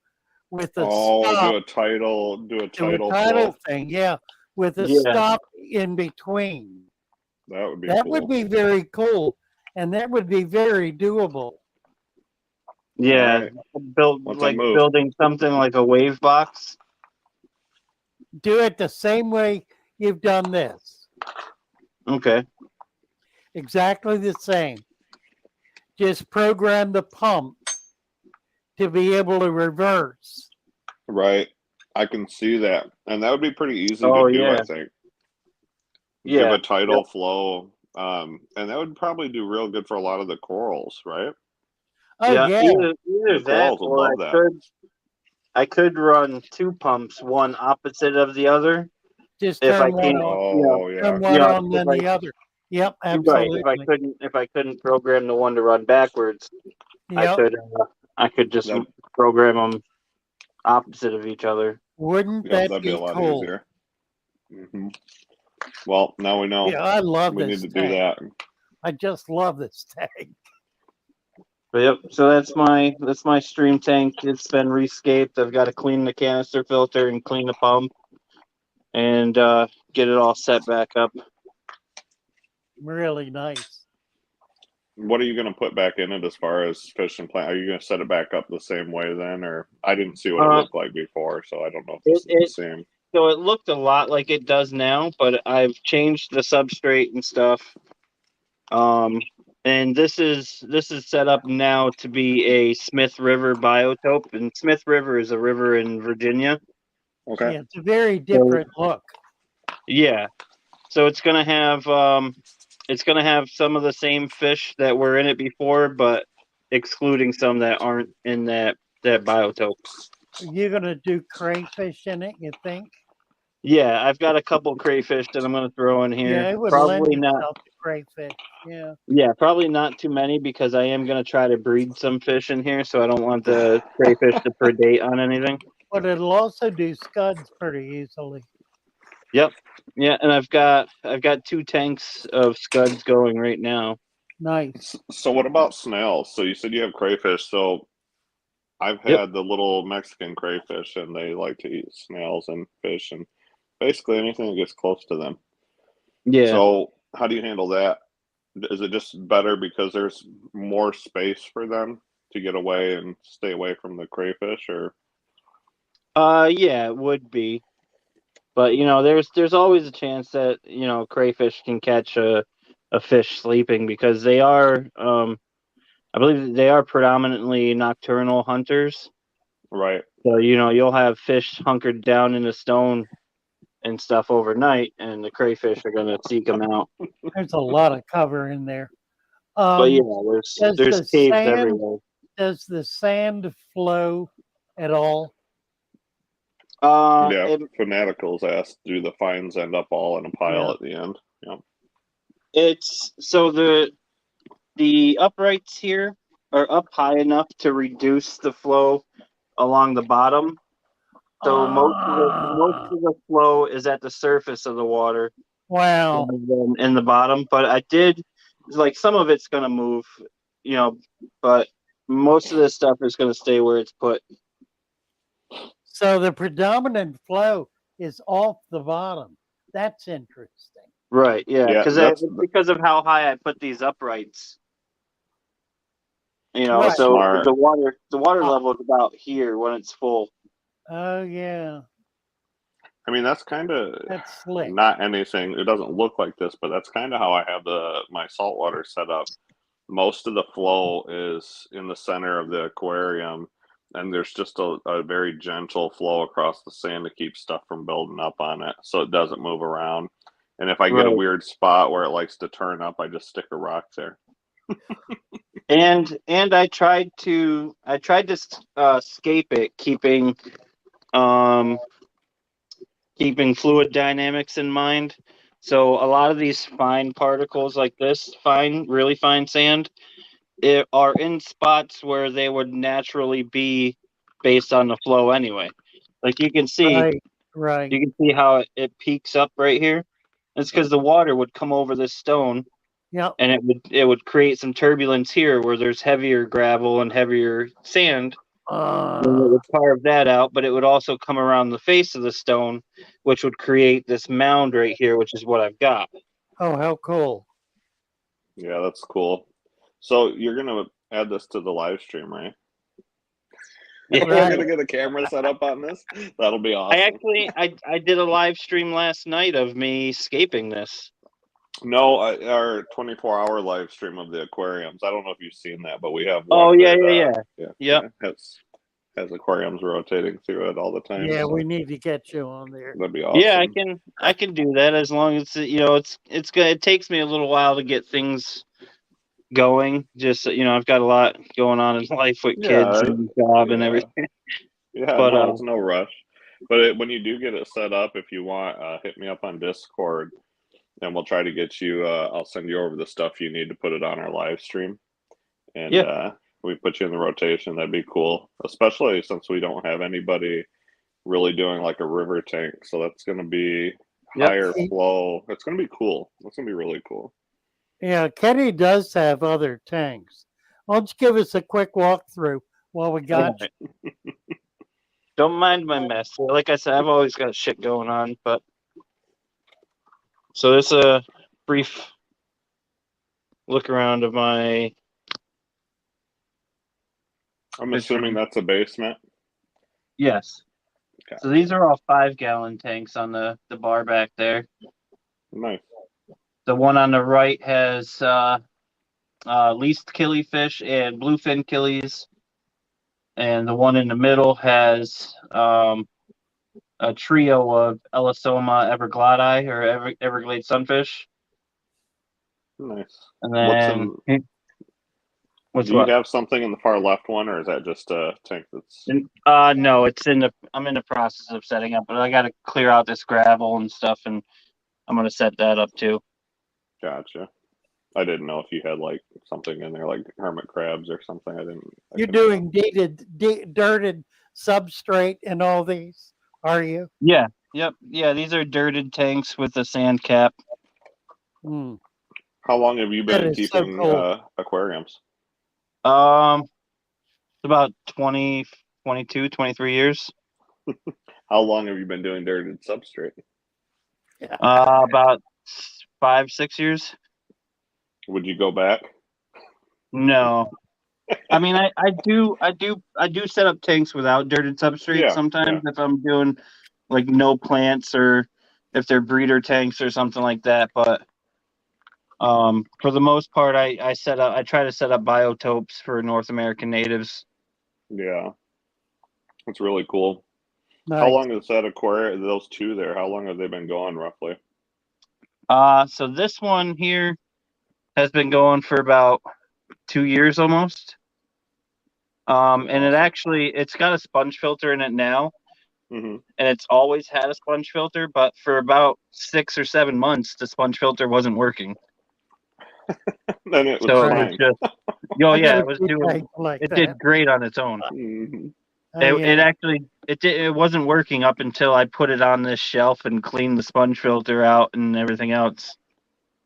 with a Oh, stop, do a do a tidal tidal flow. thing, yeah, with a Yeah. stop in between. That would be That cool. would be very cool, and that would be very doable. Yeah, Alright. What's that move? building something like a wave box. Do it the same way you've done this. Okay. Exactly the same. Just program the pump to be able to reverse. Right. I can see that. And that would be pretty easy Oh, to do, yeah. I think. Give Yeah. a tidal flow. And that would probably do real good for a lot of the corals, right? Oh yeah. Either The that, corals would or love that. I could run 2 pumps, one opposite of the other. Just If I turn one can't, on, Oh, yeah. turn one on, then the other. Yep, right. absolutely. If I couldn't program the one to run backwards, Yep. I could just That- program them opposite of each other. Wouldn't Yeah, that that'd be a lot cool? easier. Well, now we know. Yeah, I love We this need to do tank. that. I just love this tank. But yep. So that's my stream tank. It's been rescaped. I've got to clean the canister filter and clean the pump, and get it all set back up. Really nice. What are you going to put back in it as far as fish and plant? Are you going to set it back up the same way then? Or I didn't see what it looked like before, so I don't know if this is the same. So it looked a lot like it does now, but I've changed the substrate and stuff. And this is set up now to be a Smith River biotope, and Smith River is a river in Virginia. Okay. Yeah, it's a very different look. Yeah. So it's gonna have some of the same fish that were in it before, but excluding some that aren't in that biotope. You're gonna do crayfish in it, you think? Yeah, I've got a couple crayfish that I'm gonna throw in here. Yeah, it would Probably lend not. itself to crayfish. Yeah. Yeah, probably not too many because I am gonna try to breed some fish in here, so I don't want the crayfish to predate on anything. But it'll also do scuds pretty easily. Yep. Yeah, and I've got 2 tanks of scuds going right now. Nice. So what about snails? So you said you have crayfish. So I've Yep. had the little Mexican crayfish, and they like to eat snails and fish and basically anything that gets close to them. Yeah. So, how do you handle that? Is it just better because there's more space for them to get away and stay away from the crayfish, or Yeah, it would be. But there's always a chance that crayfish can catch a fish sleeping because they are I believe they are predominantly nocturnal hunters. right? So you'll have fish hunkered down in the stone and stuff overnight, and the crayfish are gonna seek them out. There's a lot of cover in there. But yeah, Does there's the caves sand everywhere. does the sand flow at all? Yeah, It, Fanaticals asked, do the fines end up all in a pile Yeah. at the end? Yeah. it's so the uprights here are up high enough to reduce the flow along the bottom. So most Ah, of the flow is at the surface of the water wow. rather than in the bottom. But I did like some of it's gonna move, but most of this stuff is gonna stay where it's put. So the predominant flow is off the bottom. That's interesting. Right, yeah, Yeah, because of how high I put these uprights. Right. So smart. the water Ah, level is about here when it's full. oh yeah, I mean, that's kind of that's slick. not anything. It doesn't look like this, but that's kind of how I have my saltwater set up. Most of the flow is in the center of the aquarium, and there's just a very gentle flow across the sand to keep stuff from building up on it, so it doesn't move around. And if I get a Right. weird spot where it likes to turn up, I just stick a rock there. And I tried to scape it, um keeping fluid dynamics in mind. So a lot of these fine particles like this, really fine sand, are in spots where they would naturally be based on the flow anyway. Like you can see Right. how it peaks up right here. It's because the water would come over this stone Yep. and it would create some turbulence here where there's heavier gravel and heavier sand. And it would carve that out, but it would also come around the face of the stone, which would create this mound right here, which is what I've got. Oh, how cool. Yeah, that's cool. So you're gonna add this to the live stream, right? Yeah. We're gonna get a camera set up on this. That'll be awesome. I did a live stream last night of me scaping this. No, our 24-hour live stream of the aquariums. I don't know if you've seen that, but we have Oh one yeah, that, Yep. yeah, has aquariums rotating through it all the time. Yeah, so we need to get you on there. that'd be awesome. Yeah, I can do that as long as it's good. It takes me a little while to get things going. Just I've got a lot going on in life with kids and job and everything. Yeah, But no, it's no rush. But when you do get it set up, if you want, hit me up on Discord, and we'll try to get you. I'll send you over the stuff you need to put it on our live stream, and we put you in the rotation. That'd be cool, especially since we don't have anybody really doing like a river tank. So that's going to be higher flow. It's going to be cool. It's going to be really cool. Yeah, Kenny does have other tanks. Why don't you give us a quick walkthrough while we got you? Don't mind my mess. Like I said, I've always got shit going on, but so this a brief look around of my. I'm assuming that's a basement. Yes. Okay. So these are all 5-gallon tanks on the bar back there. Nice. The one on the right has least killifish and bluefin killies, and the one in the middle has a trio of Elosoma evergladi or Everglade sunfish. Nice. And then do you have something in the far left one, or is that just a tank that's? No, I'm in the process of setting up, but I got to clear out this gravel and stuff, and I'm gonna set that up too. Gotcha. I didn't know if you had like something in there, like hermit crabs or something. You're doing dirted substrate and all these, are you? Yeah. Yep. Yeah. These are dirted tanks with a sand cap. How long have you been keeping aquariums? about 20, 22, 23 years. How long have you been doing dirted substrate? About 5, 6 years. Would you go back? No, I mean I do set up tanks without dirted substrate Yeah, sometimes if I'm doing like no plants or if they're breeder tanks or something like that. But for the most part, I try to set up biotopes for North American natives. Yeah, that's really cool. Nice. How long is that aquarium? Those two there, how long have they been going roughly? So this one here has been going for about 2 years almost. And it's got a sponge filter in it now, Mm-hmm. and it's always had a sponge filter, but for about 6 or 7 months, the sponge filter wasn't working. Then it was So it fine. was just, oh I yeah, got a it was few doing, tanks like it that. did great on its own. Mm-hmm. It wasn't working up until I put it on this shelf and cleaned the sponge filter out and everything else.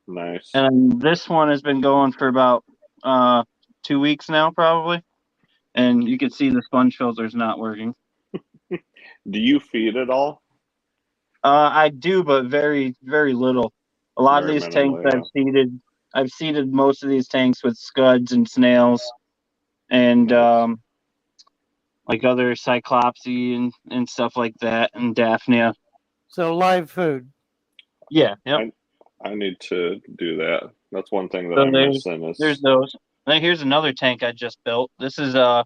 Nice. And this one has been going for about 2 weeks now, probably. And you can see the sponge filter's not working. Do you feed it all? I do, but very, very little. A lot of Very these tanks minimally, I've seeded most of these tanks with scuds and snails and Nice. like other cyclopsy and stuff like that and Daphnia. So live food. Yeah, yep. I need to do that. That's one thing that So I'm missing there's is those. And then here's another tank I just built. This is a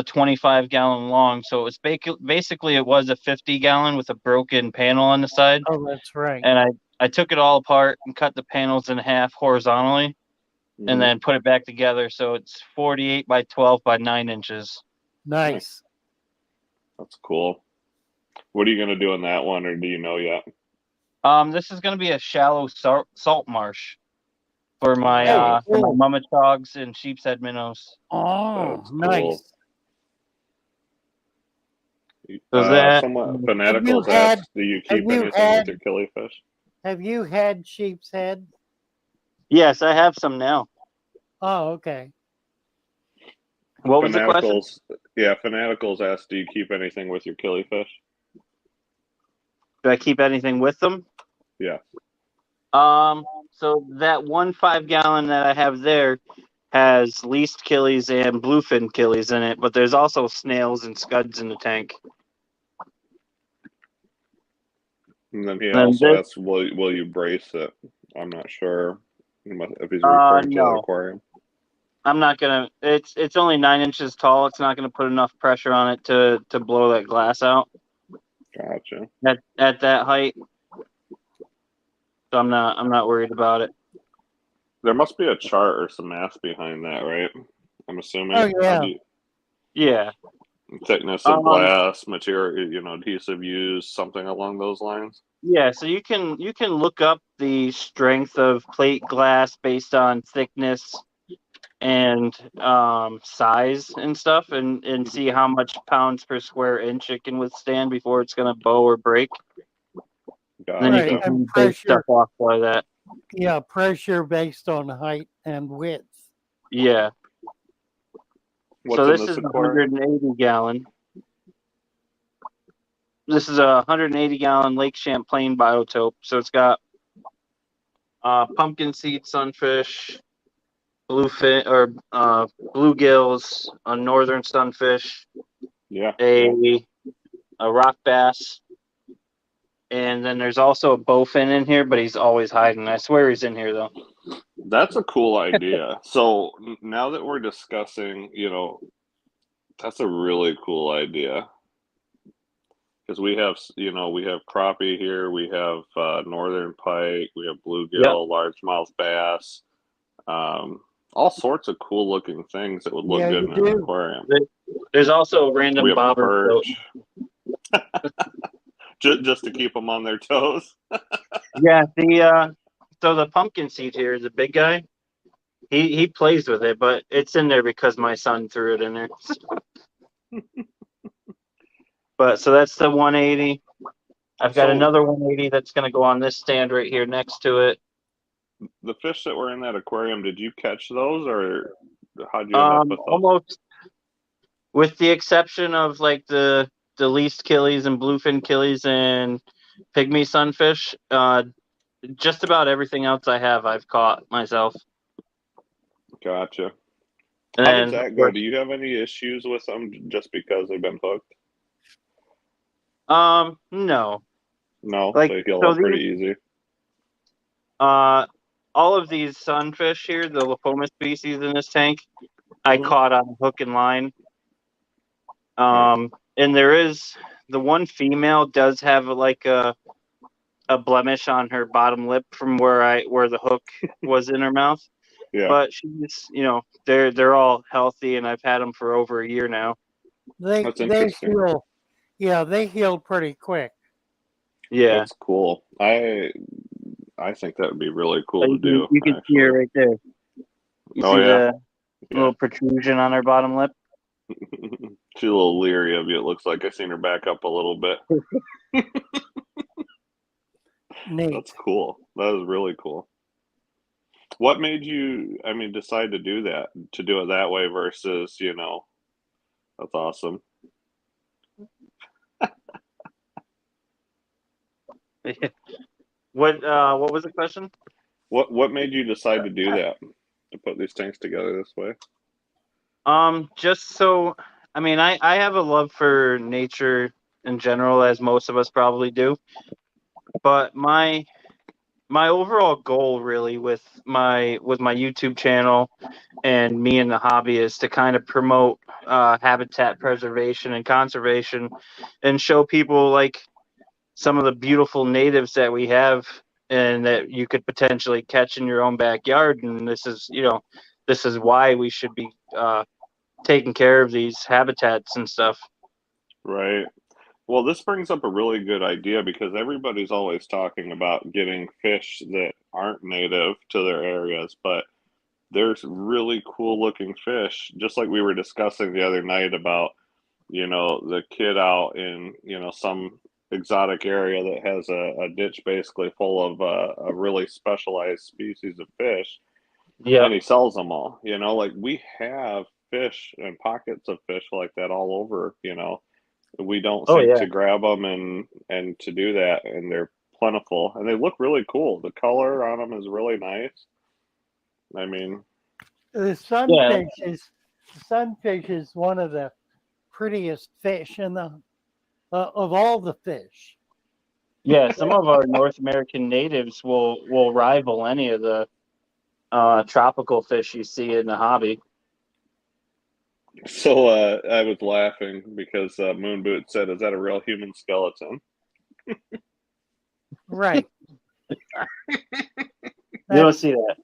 25 gallon long. So it was basically it was a 50 gallon with a broken panel on the side. Oh, that's right. And I took it all apart and cut the panels in half horizontally and then put it back together. So it's 48 by 12 by 9 inches. Nice. That's cool. What are you gonna do in that one, or do you know yet? This is going to be a shallow salt marsh for my Oh, for my cool. mummichogs and sheepshead minnows. Oh, That's cool. nice. So that Somewhat Have Fanaticals you had- asks, do you have keep you anything had- with your killifish? Have you had sheep's head? yes, I have some now. Oh, okay. What was the question? Fanaticals asks, do you keep anything with your killifish? Do I keep anything with them? Yeah. So that 1 5 gallon that I have there has least killies and bluefin killies in it, but there's also snails and scuds in the tank. And then he Then also asks, will you brace it? I'm not sure if he's referring to no. that aquarium. I'm not gonna. It's only 9 inches tall. It's not gonna put enough pressure on it to blow that glass out Gotcha. at that height. So I'm not worried about it. There must be a chart or some math behind that, right? I'm assuming. Oh, yeah. Yeah. Thickness of glass, material, adhesive used, something along those lines. Yeah, so you can look up the strength of plate glass based on thickness and size and stuff and see how much pounds per square inch it can withstand before it's going to bow or break. Then Right, you can and base pressure. stuff off by that. Yeah, pressure based on height and width. Yeah. What's So in this this is a aquarium? 180 gallon. This is a 180 gallon Lake Champlain biotope. So it's got pumpkin seed sunfish, bluefin or bluegills, a northern sunfish, Yeah. a rock bass, and then there's also a bowfin in here, but he's always hiding. I swear he's in here though. That's a cool idea. So now that we're discussing, that's a really cool idea. Because we have crappie here, we have northern pike, we have bluegill, largemouth bass, all sorts of cool looking things that would look Yeah, good you in an do. aquarium. There's also a random We have bobber float. perch, just to keep them on their toes. Yeah, so the pumpkin seed here is a big guy. He plays with it, but it's in there because my son threw it in there. But so that's the 180. I've got another 180 that's going to go on this stand right here next to it. The fish that were in that aquarium, did you catch those, or how'd you end up with those? with the exception of like the least killies and bluefin killies and pygmy sunfish, just about everything else I've caught myself. Gotcha. And How does then, of that go? course, Do you have any issues with them just because they've been hooked? no. No, Like, they heal so up pretty these, easy. all of these sunfish here, the Lipoma species in this tank, I Mhm. caught on hook and line. Nice. And there is the one female does have like a blemish on her bottom lip from where the hook was in her mouth. Yeah, But she's, they're all healthy, and I've had them for over a year now. They that's they interesting. heal. Yeah, they heal pretty quick. Yeah, That's cool. I think that would be really cool to do, you can see her actually. right there. You Oh see yeah, the yeah. little protrusion on her bottom lip. She's a little leery of you. It looks like I seen her back up a little bit. Neat. That's cool. That is really cool. What made you, decide to do that, to do it that way versus, that's awesome. What was the question? What made you decide to do that, to put these tanks together this way? Just so, I have a love for nature in general, as most of us probably do. But my overall goal really with my YouTube channel and me in the hobby is to kind of promote habitat preservation and conservation and show people like some of the beautiful natives that we have and that you could potentially catch in your own backyard. And this is why we should be taking care of these habitats and stuff. Right. Well, this brings up a really good idea because everybody's always talking about getting fish that aren't native to their areas, but there's really cool looking fish, just like we were discussing the other night about, the kid out in, some exotic area that has a ditch basically full of a really specialized species of fish, Yeah. and he sells them all. Like we have fish and pockets of fish like that all over. We don't Oh think yeah. to grab them and to do that, and they're plentiful and they look really cool. The color on them is really nice. I mean, The Yeah. sunfish is one of the prettiest fish in the of all the fish. Yeah, some of our North American natives will rival any of the tropical fish you see in the hobby. so I was laughing because Moonboot said, "Is that a real human skeleton?" Right. You don't see that.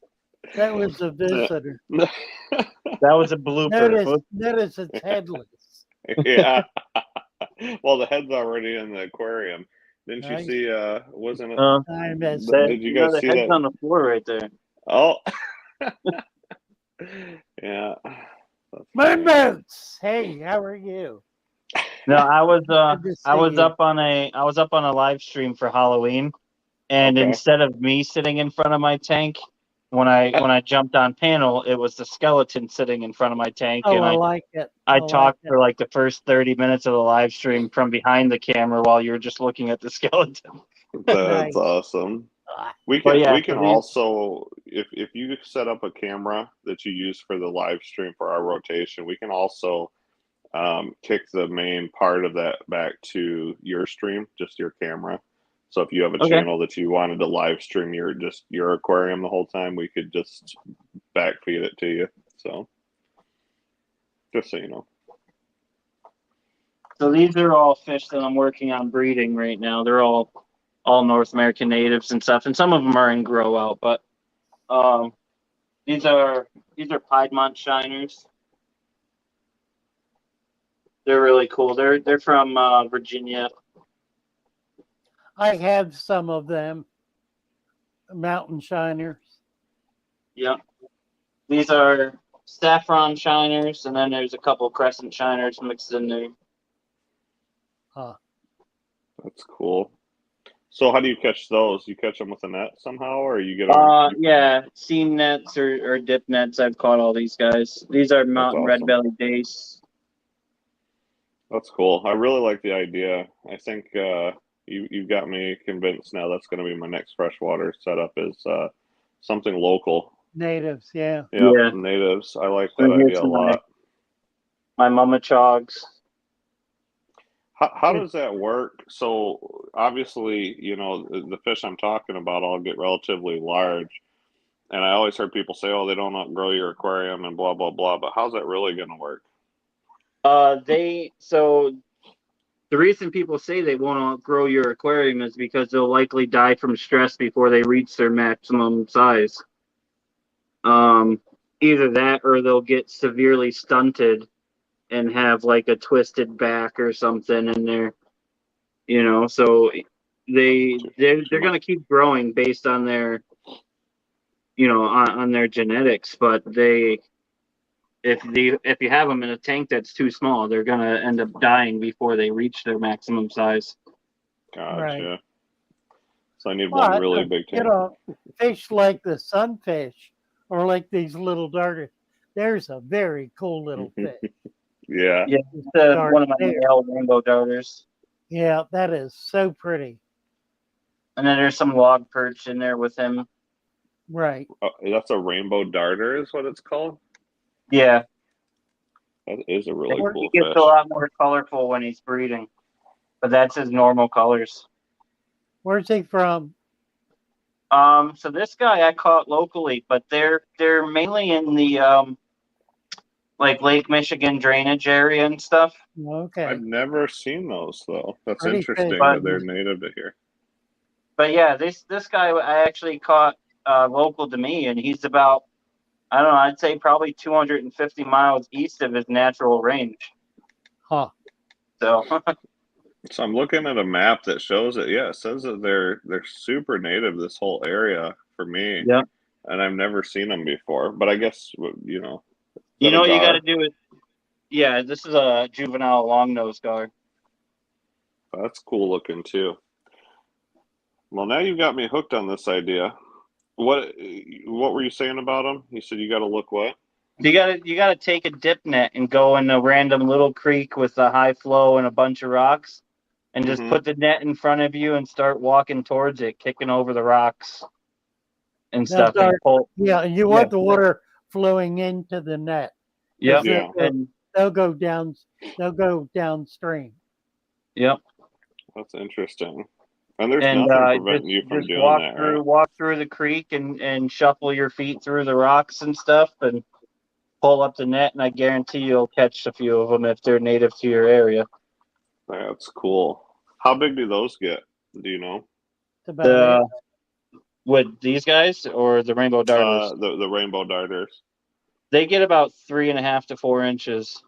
That was a visitor. That was a blooper. Notice it's headless. Yeah. Well, the head's already in the aquarium. Didn't you Nice. see? Wasn't it? I missed Did you guys the see head's that? on the floor right there. Oh, yeah. That's Moon funny. Boots. Hey, how are you? No, I was Good to see I was you. up on a live stream for Halloween, and Okay. instead of me sitting in front of my tank, when I jumped on panel, it was the skeleton sitting in front of my tank, Oh, and I like it. I like talked it. for like the first 30 minutes of the live stream from behind the camera while you were just looking at the skeleton. That's Nice. awesome. Ah, We But can yeah, we can so these- also, if you set up a camera that you use for the live stream for our rotation, we can also kick the main part of that back to your stream, just your camera. So if you have a Okay. channel that you wanted to live stream your aquarium the whole time, we could just backfeed it to you. So just so you know. So these are all fish that I'm working on breeding right now. They're all North American natives and stuff, and some of them are in grow out. But these are Piedmont shiners. They're really cool. They're from Virginia. I have some of them. Mountain shiners. Yeah. These are saffron shiners, and then there's a couple crescent shiners mixed in there. That's cool. So how do you catch those? You catch them with a net somehow, or you get them? Yeah, seam nets or dip nets. I've caught all these guys. These are mountain red awesome. belly dace. That's cool. I really like the idea. I think you got me convinced now. That's going to be my next freshwater setup is something local. Natives, yeah. Yep, Yeah. natives. I like So that here's idea a lot. my mama chogs. How does that work? So obviously, the fish I'm talking about all get relatively large, and I always heard people say, "Oh, they don't outgrow your aquarium," and blah blah blah. But how's that really going to work? So the reason people say they won't outgrow your aquarium is because they'll likely die from stress before they reach their maximum size. Either that or they'll get severely stunted and have like a twisted back or something in there. So they're gonna keep growing based on their on their genetics, but if you have them in a tank that's too small, they're gonna end up dying before they reach their maximum size. Gotcha. Right. So I need one really big tank. Fish like the sunfish or like these little darters, there's a very cool little fish. Yeah. Yeah, Dark one of my there. male rainbow darters. Yeah, that is so pretty. And then there's some log perch in there with him. Right. That's a rainbow darter, is what it's called. Yeah, That is a really cool he gets fish. a lot more colorful when he's breeding, but that's his normal colors. Where's he from? So this guy I caught locally, but they're mainly in the like Lake Michigan drainage area and stuff. Okay. I've never seen those though. That's Pretty interesting big. that they're native to here. But yeah, this guy I actually caught local to me, and he's about, I don't know, I'd say probably 250 miles east of his natural range. Huh. So So I'm looking at a map that shows it. Yeah, it says that they're super native this whole area for me. yeah, And I've never seen them before. But I guess you know what you got to do is, yeah, this is a juvenile long nose gar. That's cool looking too. Well, now you've got me hooked on this idea. What were you saying about them? You said you got to look what? You gotta take a dip net and go in a random little creek with a high flow and a bunch of rocks, and just put the net in front of you and start walking towards it, kicking over the rocks and stuff. And pull. Yeah, you want the water flowing into the net. Yep. Yeah. And They'll go down. They'll go downstream. yep. That's interesting. And there's And nothing preventing you from doing that, right? walk through the creek and shuffle your feet through the rocks and stuff, and pull up the net, and I guarantee you'll catch a few of them if they're native to your area. That's cool. How big do those get? Do you know? With these guys or the rainbow darters? The rainbow darters. They get about 3.5 to 4 inches.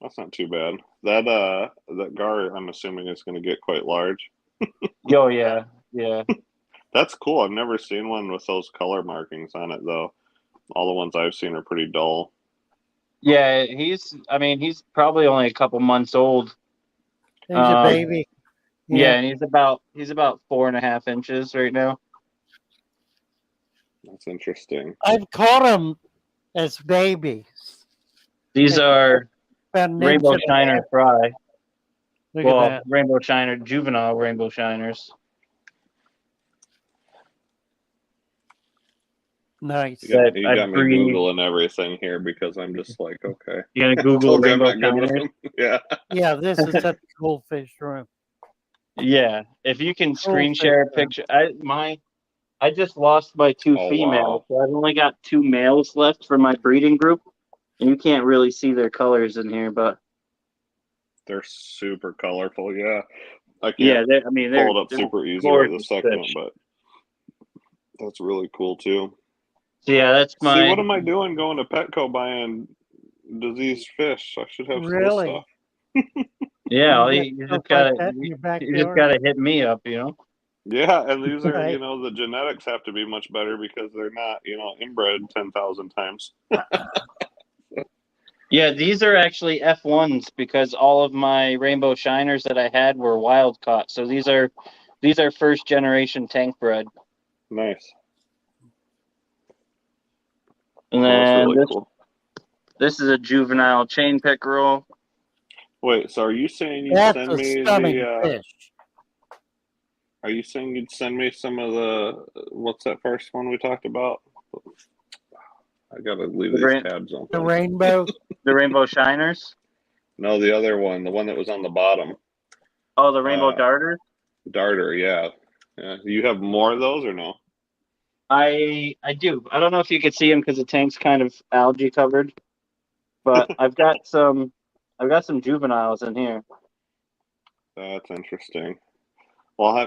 That's not too bad. That gar, I'm assuming, is going to get quite large. Oh yeah, yeah. That's cool. I've never seen one with those color markings on it though. All the ones I've seen are pretty dull. Yeah, he's probably only a couple months old. He's a baby. Yeah, and he's about 4.5 inches right now. That's interesting. I've caught them as babies. These are rainbow shiner fry. Look at that. Rainbow shiner, juvenile rainbow shiners. Nice. You got me Googling everything here because I'm just like, okay. You gotta Google rainbow shiners? Yeah. Yeah, this is such a cool fish room. Yeah, if you can screen share a picture. I just lost my 2 females, so I've only got 2 males left for my breeding group, and you can't really see their colors in here, but they're super colorful. Yeah, I can't. Yeah, they're pull it up super easy right this second, but that's really cool too. So yeah, that's my. See, what am I doing going to Petco buying diseased fish? I should have some stuff. Yeah, you just gotta hit me up, you know. Yeah, and these are the genetics have to be much better because they're not inbred 10,000 times. Yeah, these are actually F1s because all of my rainbow shiners that I had were wild caught. So these are first generation tank bred. Nice. And then really cool. This is a juvenile chain pickerel. Wait, so are you saying you'd That's send a me stunning the? fish. Are you saying you'd send me some of the? What's that first one we talked about? I gotta leave The, these rain, tabs The open. rainbow. the rainbow shiners. No, the other one, the one that was on the bottom. Oh, the rainbow Uh, darter. Darter, yeah. Yeah. You have more of those or no? I do. I don't know if you could see them because the tank's kind of algae covered, but I've got some juveniles in here. That's interesting. Well, I'll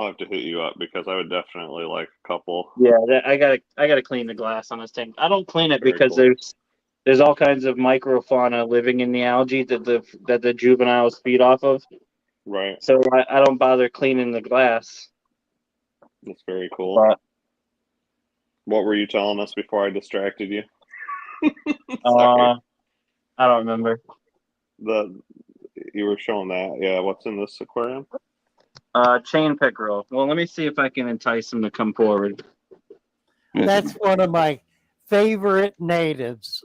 have to hit you up because I would definitely like a couple. Yeah, I gotta clean the glass on this tank. I don't clean it Very because cool. there's all kinds of microfauna living in the algae that the juveniles feed off of. Right. So I don't bother cleaning the glass. That's very cool. But What were you telling us before I distracted you? Sorry. I don't remember. You were showing that. Yeah, what's in this aquarium? Chain pickerel. Well, let me see if I can entice them to come forward. That's one of my favorite natives.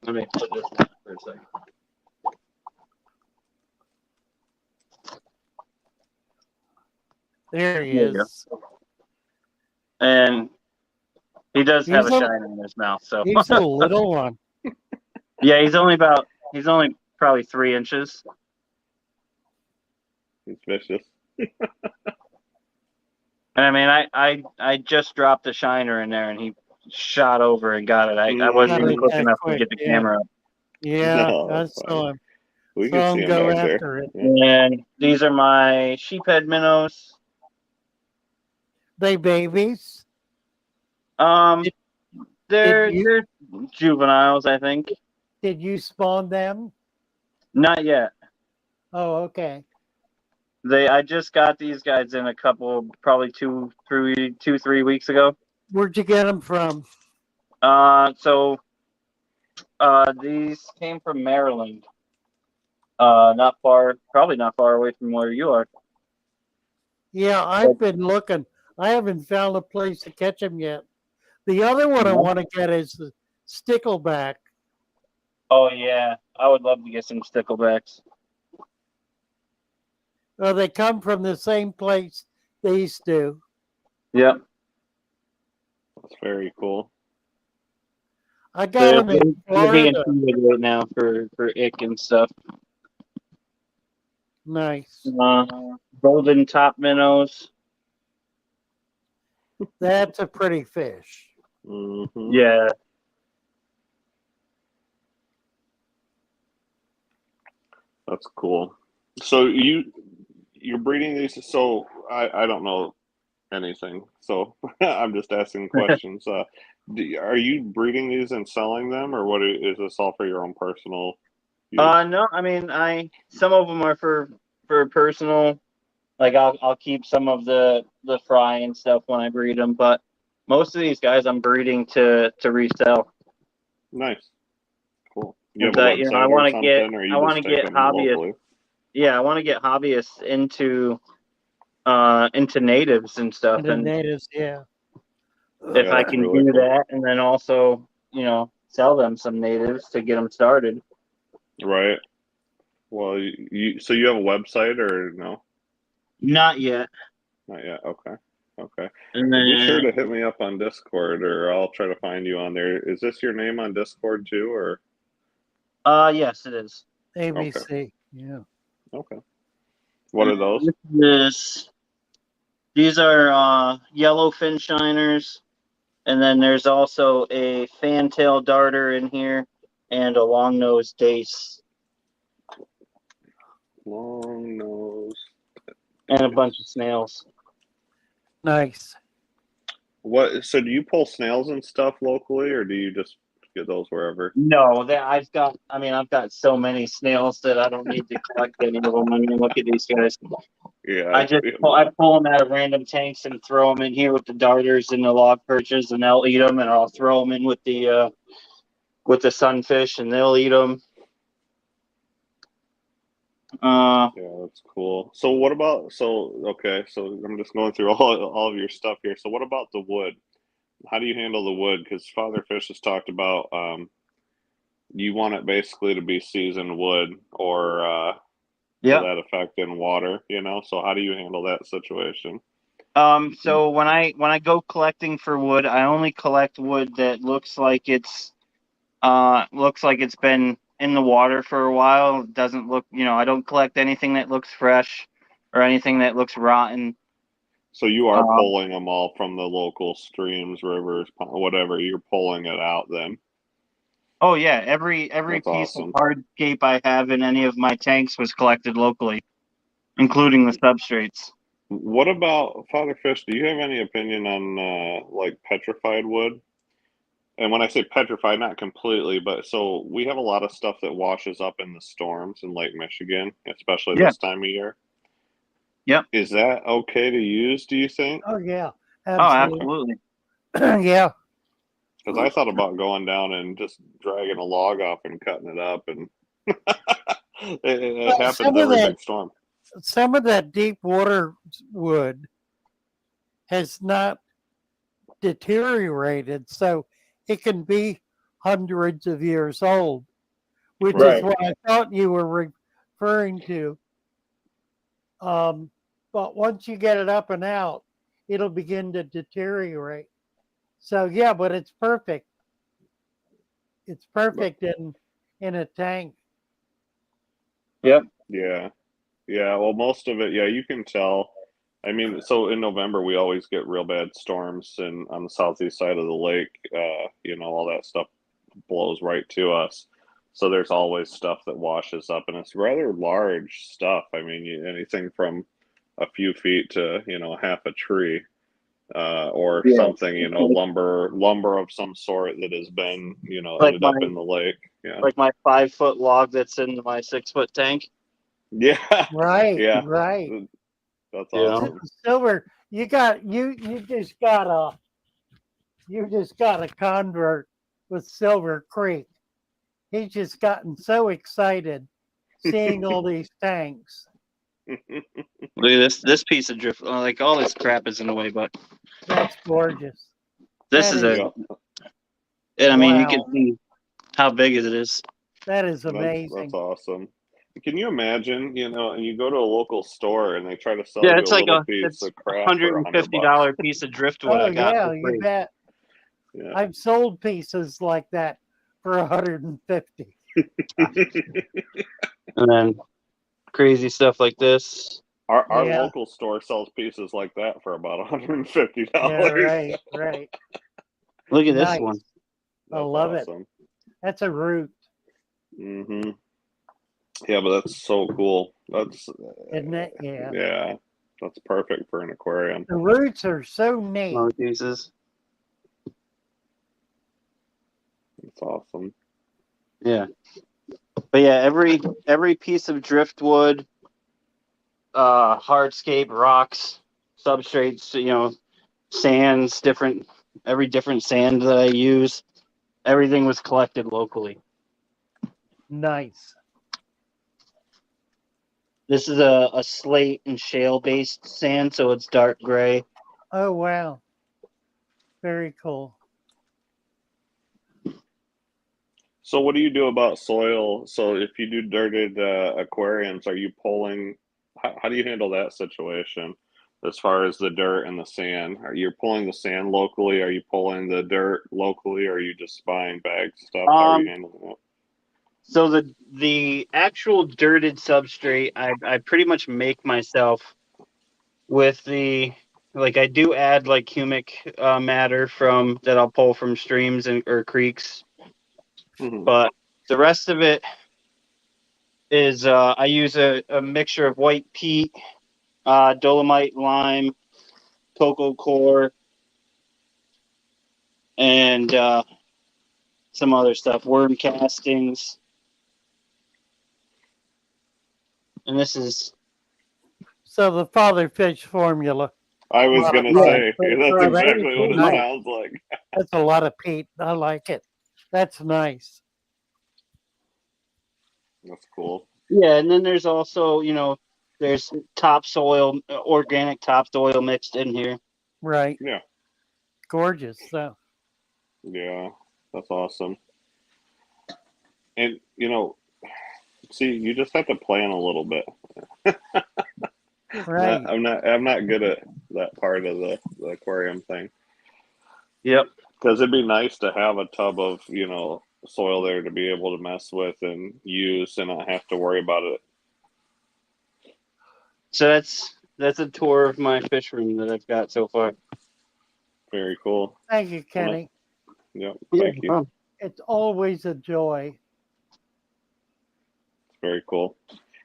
Let me put this down for a second. There he There you is. And he does have a He's a- shiner in his mouth. So He's a little one. yeah, he's only probably 3 inches. It's vicious. And I mean, I just dropped the shiner in there, and he shot over and got it. I wasn't even Got it quick that enough to quick, get the yeah. camera up. Yeah, No, I that's saw fine. him. We Saw can see him him go back after there. it. Yeah. And these are my sheephead minnows. They babies. Um, they're you- they're juveniles, I think. Did you spawn them? Not yet. Oh, okay. I just got these guys in a couple, probably 3 weeks ago. Where'd you get them from? So these came from Maryland. Probably not far away from where you are. Yeah, I've been looking. I haven't found a place to catch them yet. The other one I No? want to get is the stickleback. Oh yeah, I would love to get some sticklebacks. They come from the same place these do. Yep. That's very cool. I got them in They're being Florida. treated right now for ick and stuff. Nice. Golden top minnows. That's a pretty fish. Mm-hmm. Yeah. That's cool. So you're breeding these. So I don't know anything. So I'm just asking questions. Are you breeding these and selling them, or is this all for your own personal use? No, I mean some of them are for personal. Like I'll keep some of the fry and stuff when I breed them, but most of these guys I'm breeding to resell. Nice. Cool. You have a But, website I or want to something, get or you just take them hobbyists. locally? Yeah, I want to get hobbyists into natives and stuff, The and natives, yeah. if Yeah, I that's can really do cool. that, and then also sell them some natives to get them started. Right. Well, so you have a website or no? Not yet. Not yet. Okay. Okay. And Well, be sure then to hit me up on Discord, or I'll try to find you on there. Is this your name on Discord too, or? yes, it is. ABC. Yeah. Okay. What are those? These are yellowfin shiners, and then there's also a fantail darter in here, and a long-nosed dace, Long nose. and a bunch of snails. Nice. What? So do you pull snails and stuff locally, or do you just get those wherever? No, I've got so many snails that I don't need to collect any of them. I mean, look at these guys. Yeah. I pull them out of random tanks and throw them in here with the darters and the log perches, and they'll eat them. And I'll throw them in with the sunfish, and they'll eat them. Yeah, that's cool. So what about? Okay, so I'm just going through all of your stuff here. So what about the wood? How do you handle the wood? Because Father Fish has talked about you want it basically to be seasoned wood or to Yep. that effect in water, So how do you handle that situation? So when I go collecting for wood, I only collect wood that looks like it's been in the water for a while. It doesn't look, I don't collect anything that looks fresh or anything that looks rotten. So you are Um, pulling them all from the local streams, rivers, whatever. You're pulling it out then. Oh yeah, every That's piece of awesome. hardscape I have in any of my tanks was collected locally, including the substrates. What about Father Fish? Do you have any opinion on like petrified wood? And when I say petrified, not completely, but so we have a lot of stuff that washes up in the storms in Lake Michigan, especially Yeah. this time of year. Yep. Is that okay to use, do you think? Oh yeah, Oh, absolutely. absolutely. Yeah. Because I thought about going down and just dragging a log off and cutting it up, and it Well, happens every big storm. some of that deep water wood has not deteriorated, so it can be hundreds of years old, which is Right. what I thought you were referring to. But once you get it up and out, it'll begin to deteriorate. So yeah, but it's perfect. It's perfect in a tank. Yep. Yeah. Yeah. Well, most of it, yeah, you can tell. I mean, so in November we always get real bad storms, and on the southeast side of the lake, all that stuff blows right to us. So there's always stuff that washes up, and it's rather large stuff. I mean, anything from a few feet to half a tree, or Yeah. something, lumber of some sort that has been Like ended my up in the lake. Yeah. like my 5-foot log that's in my 6-foot tank. Yeah. Right, Yeah. right. That's You know? awesome. Silver, you just got a convert with Silver Creek. He's just gotten so excited seeing all these tanks. Look at this piece of drift. Like all this crap is in the way, but That's gorgeous. this That is is Yeah. and I mean you can wow. see how big it is. That is That's amazing. awesome. Can you imagine, and you go to a local store and they try to sell Yeah, you it's a like little piece it's of crap for $100? $150 piece of driftwood Oh I got yeah, for you free. bet. Yeah. I've sold pieces like that for 150. And then crazy stuff like this. Our Yeah, local store sells pieces like that for about $150. yeah, right, right. Look at this Nice. one. I That's love it. awesome. That's a root, Hmm. Yeah, but that's so cool. That's isn't it? Yeah. yeah, that's perfect for an aquarium. The roots are so neat. Smaller pieces. It's awesome. Yeah. But yeah, every piece of driftwood, hardscape, rocks, substrates, sands, every different sand that I use, everything was collected locally. Nice. This is a slate and shale based sand, so it's dark gray. Oh wow. Very cool. So what do you do about soil? So if you do dirted aquariums, are you pulling? How do you handle that situation as far as the dirt and the sand? Are you pulling the sand locally? Are you pulling the dirt locally? Or are you just buying bag stuff? How are you handling it? So the actual dirted substrate, I pretty much make myself with I do add like humic matter from that I'll pull from streams or creeks, Mhm. but the rest of it is I use a mixture of white peat, dolomite, lime, cocoa core, and some other stuff, worm castings. And this is So the father fish formula. I was gonna yeah, say that's exactly what it Nice. sounds like. That's a lot of peat. I like it. That's nice. That's cool. yeah, and then there's also there's topsoil, organic topsoil mixed in here. Right. Yeah, Gorgeous. So yeah, that's awesome. And see, you just have to plan a little bit. Right. I'm not good at that part of the aquarium thing. Yep. Because it'd be nice to have a tub of, soil there to be able to mess with and use and not have to worry about it. So that's a tour of my fish room that I've got so far. Very cool. Thank you, Kenny. Yep. Yeah, Thank you. It's always a joy. It's very cool.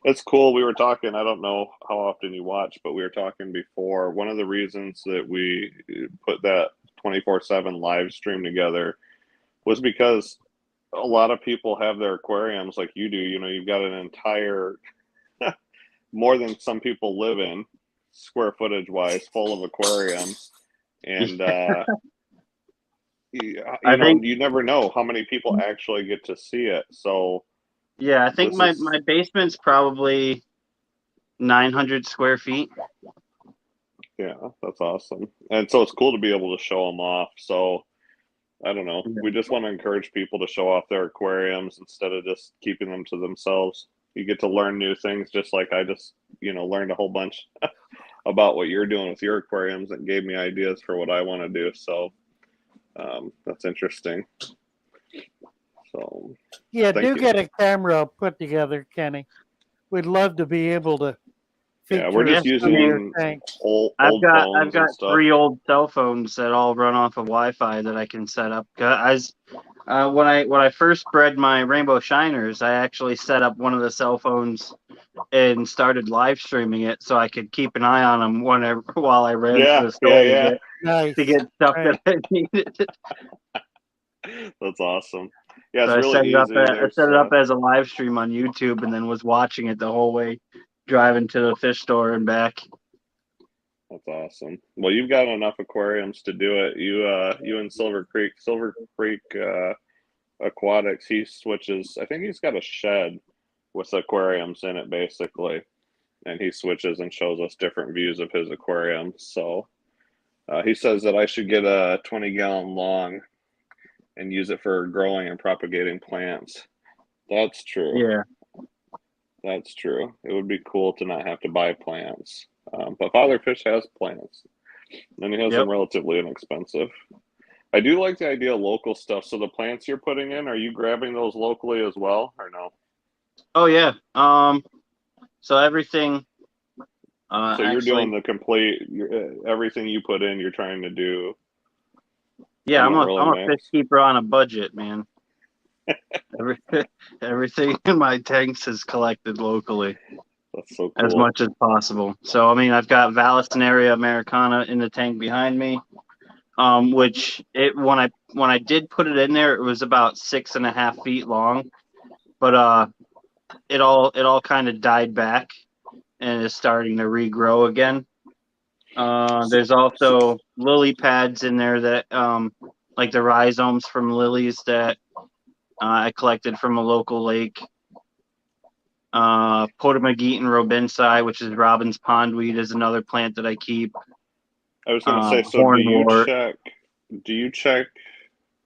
It's cool. We were talking, I don't know how often you watch, but we were talking before. One of the reasons that we put that 24/7 live stream together was because a lot of people have their aquariums like you do. You've got an entire, more than some people live in, square footage wise, full of aquariums. And, I think you never know how many people actually get to see it. So, yeah, I think this my is- my basement's probably 900 square feet. yeah, that's awesome. And so it's cool to be able to show them off. So, I don't know. We just want to encourage people to show off their aquariums instead of just keeping them to themselves. You get to learn new things, just like I just, learned a whole bunch about what you're doing with your aquariums and gave me ideas for what I want to do. So that's interesting. So Yeah, thank do you. get a camera put together, Kenny. We'd love to be able to feature Yeah, we're just some of your using tanks. old I've got phones and stuff. 3 old cell phones that all run off of Wi-Fi that I can set up. When I first bred my rainbow shiners, I actually set up one of the cell phones and started live streaming it so I could keep an eye on them while I ran to the store Yeah. Nice. to get stuff Right. that I needed. That's awesome. Yeah, it's So I really easy. I set it up as a live stream on YouTube and then was watching it the whole way driving to the fish store and back. That's awesome. Well, you've got enough aquariums to do it. You and Silver Creek Aquatics, he switches. I think he's got a shed with aquariums in it, basically, and he switches and shows us different views of his aquariums. So he says that I should get a 20-gallon long and use it for growing and propagating plants. That's true. Yeah. That's true. It would be cool to not have to buy plants. But Father Fish has plants, and he has them relatively inexpensive. I do like the idea of local stuff. So the plants you're putting in, are you grabbing those locally as well, or no? Oh yeah. So everything. So you're doing the complete everything you put in. You're trying to do. Yeah, I'm really a fish keeper on a budget, man. Everything in my tanks is collected locally. That's so cool. As much as possible. So I mean, I've got Vallisneria americana in the tank behind me, which when I did put it in there, it was about 6.5 feet long, but it all kind of died back and is starting to regrow again. There's also lily pads in there that like the rhizomes from lilies that I collected from a local lake. Potamogeton robinsi, which is Robin's pondweed, is another plant that I keep. I was going to say, so do you check,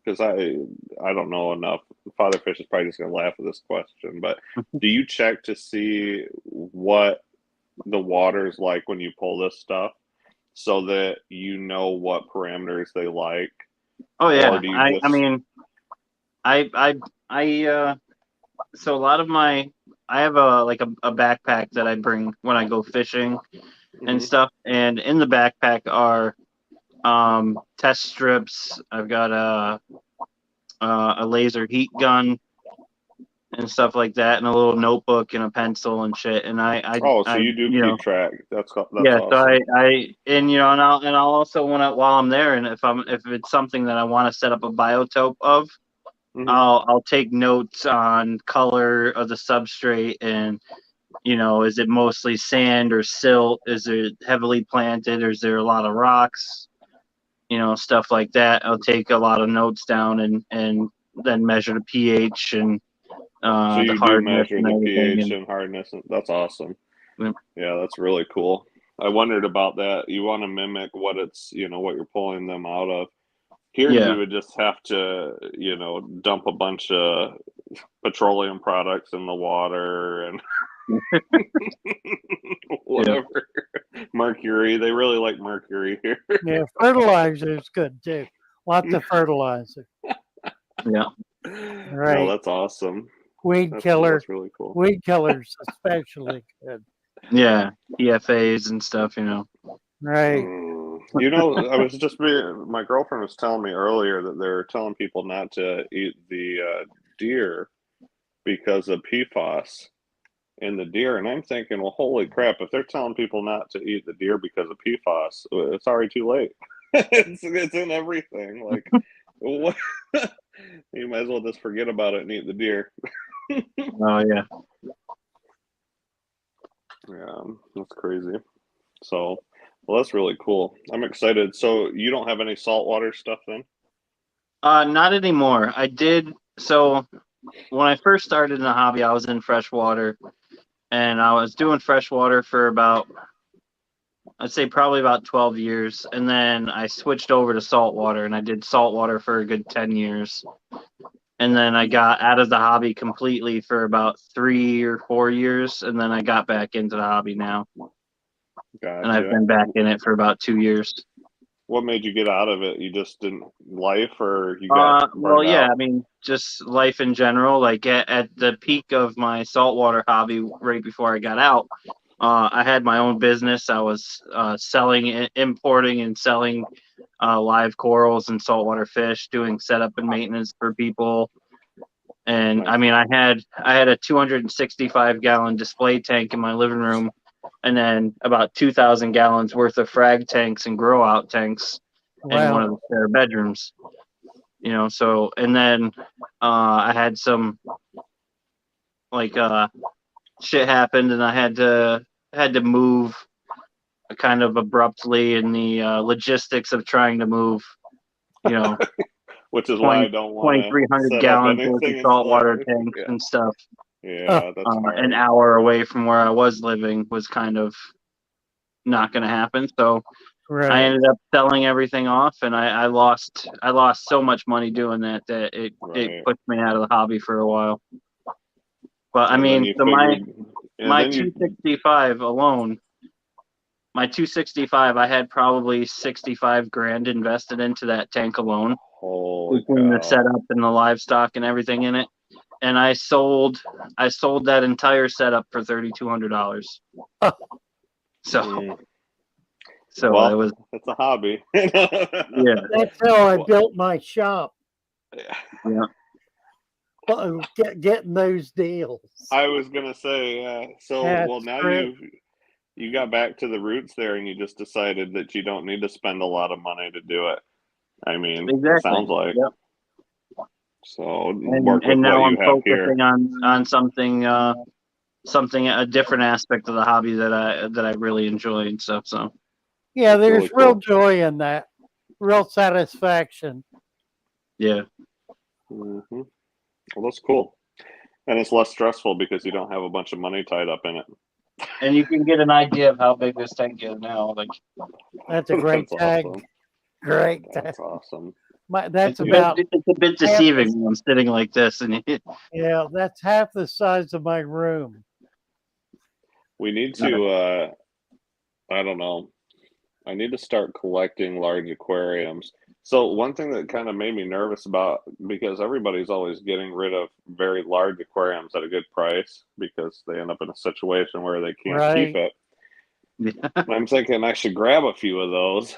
because I don't know enough. Father Fish is probably just going to laugh at this question, but do you check to see what the water's like when you pull this stuff so that you know what parameters they like? Oh yeah. Or do you So a lot of I have a backpack that I bring when I go fishing and stuff, and in the backpack are test strips. I've got a laser heat gun and stuff like that, and a little notebook and a pencil and shit. And so you do keep track. That's yeah. awesome. So and I'll also while I'm there, and if it's something that I want to set up a biotope of, I'll take notes on color of the substrate and, is it mostly sand or silt? Is it heavily planted, or is there a lot of rocks? Stuff like that. I'll take a lot of notes down and then measure the pH and so you the hardness do measure and the pH and and hardness. That's awesome. Yeah. Yeah, that's really cool. I wondered about that. You want to mimic what it's, what you're pulling them out of. Here, you would just have to, dump a bunch of petroleum products in the water and whatever. Mercury. They really like mercury here. Yeah, fertilizer is good too. Lots of fertilizer. Yeah. Oh, Right. that's awesome. Weed That's killer. really cool. Weed killers especially good. Yeah. EFAs and stuff, you know. Right. You know, I was just my girlfriend was telling me earlier that they're telling people not to eat the deer because of PFAS in the deer, and I'm thinking, well, holy crap! If they're telling people not to eat the deer because of PFAS, it's already too late. It's in everything. Like, what? You might as well just forget about it and eat the deer. Oh yeah. Yeah, that's crazy. So, well, that's really cool. I'm excited. So, you don't have any saltwater stuff then? Not anymore. I did. So when I first started in the hobby, I was in freshwater, and I was doing freshwater for about, I'd say probably about 12 years. And then I switched over to saltwater, and I did saltwater for a good 10 years. And then I got out of the hobby completely for about 3 or 4 years. And then I got back into the hobby now. And I've Gotcha. been back in it for about 2 years. What made you get out of it? You just didn't life, or you got Well, burned yeah, out? I mean, just life in general. Like at the peak of my saltwater hobby, right before I got out, I had my own business. I was selling, importing, and selling live corals and saltwater fish, doing setup and maintenance for people. And I Nice. mean, I had a 265 gallon display tank in my living room, and then about 2,000 gallons worth of frag tanks and grow out tanks in one of Wow. the spare bedrooms. You know, so and then I had some like shit happened, and I had to move kind of abruptly in the logistics of trying to move, you know, Which is why I don't want to 2,300 set up gallons worth of anything and stuff. saltwater tanks Yeah, and stuff. yeah, that's An hard. hour away from where I was living was kind of not going to happen. So I Right. ended up selling everything off, and I lost so much money doing that it Right. pushed me out of the hobby for a while. But I And then mean, you so figured, and my then you 265 alone, my 265, I had probably 65 grand invested into that tank alone, holy between the cow. setup and the livestock and everything in it. And I sold that entire setup for $3,200. So Mm. so it Well, was, it's a hobby. yeah. That's how I Well, built my shop. Yeah. Getting those deals. I was gonna say, so well That's now true. you got back to the roots there, and you just decided that you don't need to spend a lot of money to do it. I mean, it Exactly. sounds like Yep. so work with And what now you I'm have here. focusing on something, a different aspect of the hobby that I really enjoy and stuff. So Yeah, That's there's really real cool. joy in that. Real satisfaction. yeah. Hmm. Well, that's cool, and it's less stressful because you don't have a bunch of money tied up in it. And you can get an idea of how big this tank is now. Like That's a great That's tag. awesome. Great tag. That's awesome. That's it's a bit about it's a bit half deceiving the, when I'm sitting like this, and yeah, that's half the size of my room. We need to. I don't know. I need to start collecting large aquariums. So one thing that kind of made me nervous about, because everybody's always getting rid of very large aquariums at a good price because they end up in a situation where they can't keep Right. it. And I'm thinking I should grab a few of those.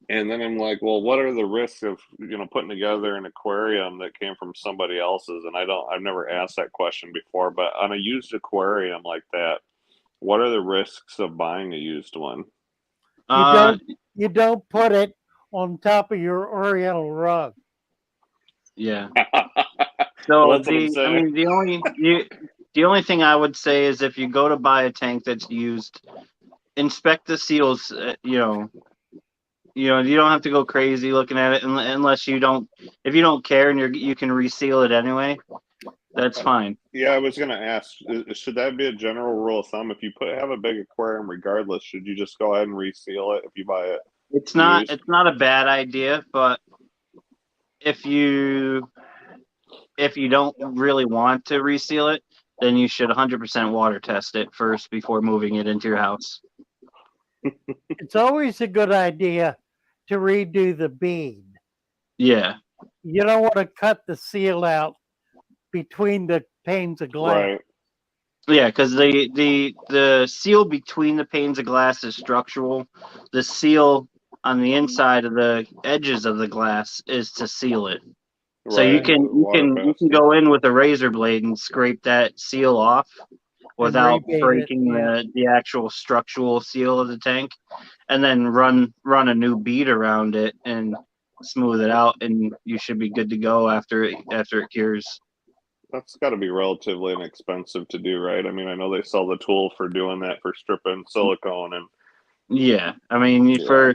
And then I'm like, well, what are the risks of, putting together an aquarium that came from somebody else's? And I've never asked that question before, but on a used aquarium like that, what are the risks of buying a used one? uh, You don't put it on top of your Oriental rug. yeah. Well, So that's what I'm saying. the only thing I would say is if you go to buy a tank that's used, inspect the seals. You don't have to go crazy looking at it unless you don't. If you don't care and you can reseal it anyway, that's fine. Yeah, I was going to ask, should that be a general rule of thumb? If you have a big aquarium, regardless, should you just go ahead and reseal it if you buy it used? It's not a bad idea, but if you if you don't really want to reseal it, then you should 100% water test it first before moving it into your house. It's always a good idea to redo the bead. Yeah. You don't want to cut the seal out between the panes of glass. Right. Yeah, because the seal between the panes of glass is structural. The seal on the inside of the edges of the glass is to seal it. So you Right. can go in with a razor blade and scrape that seal off without rebate it, breaking yeah. the actual structural seal of the tank, and then run a new bead around it and smooth it out, and you should be good to go after it cures. That's got to be relatively inexpensive to do, right? I mean, I know they sell the tool for doing that for stripping silicone, and Yeah, I mean Yeah. for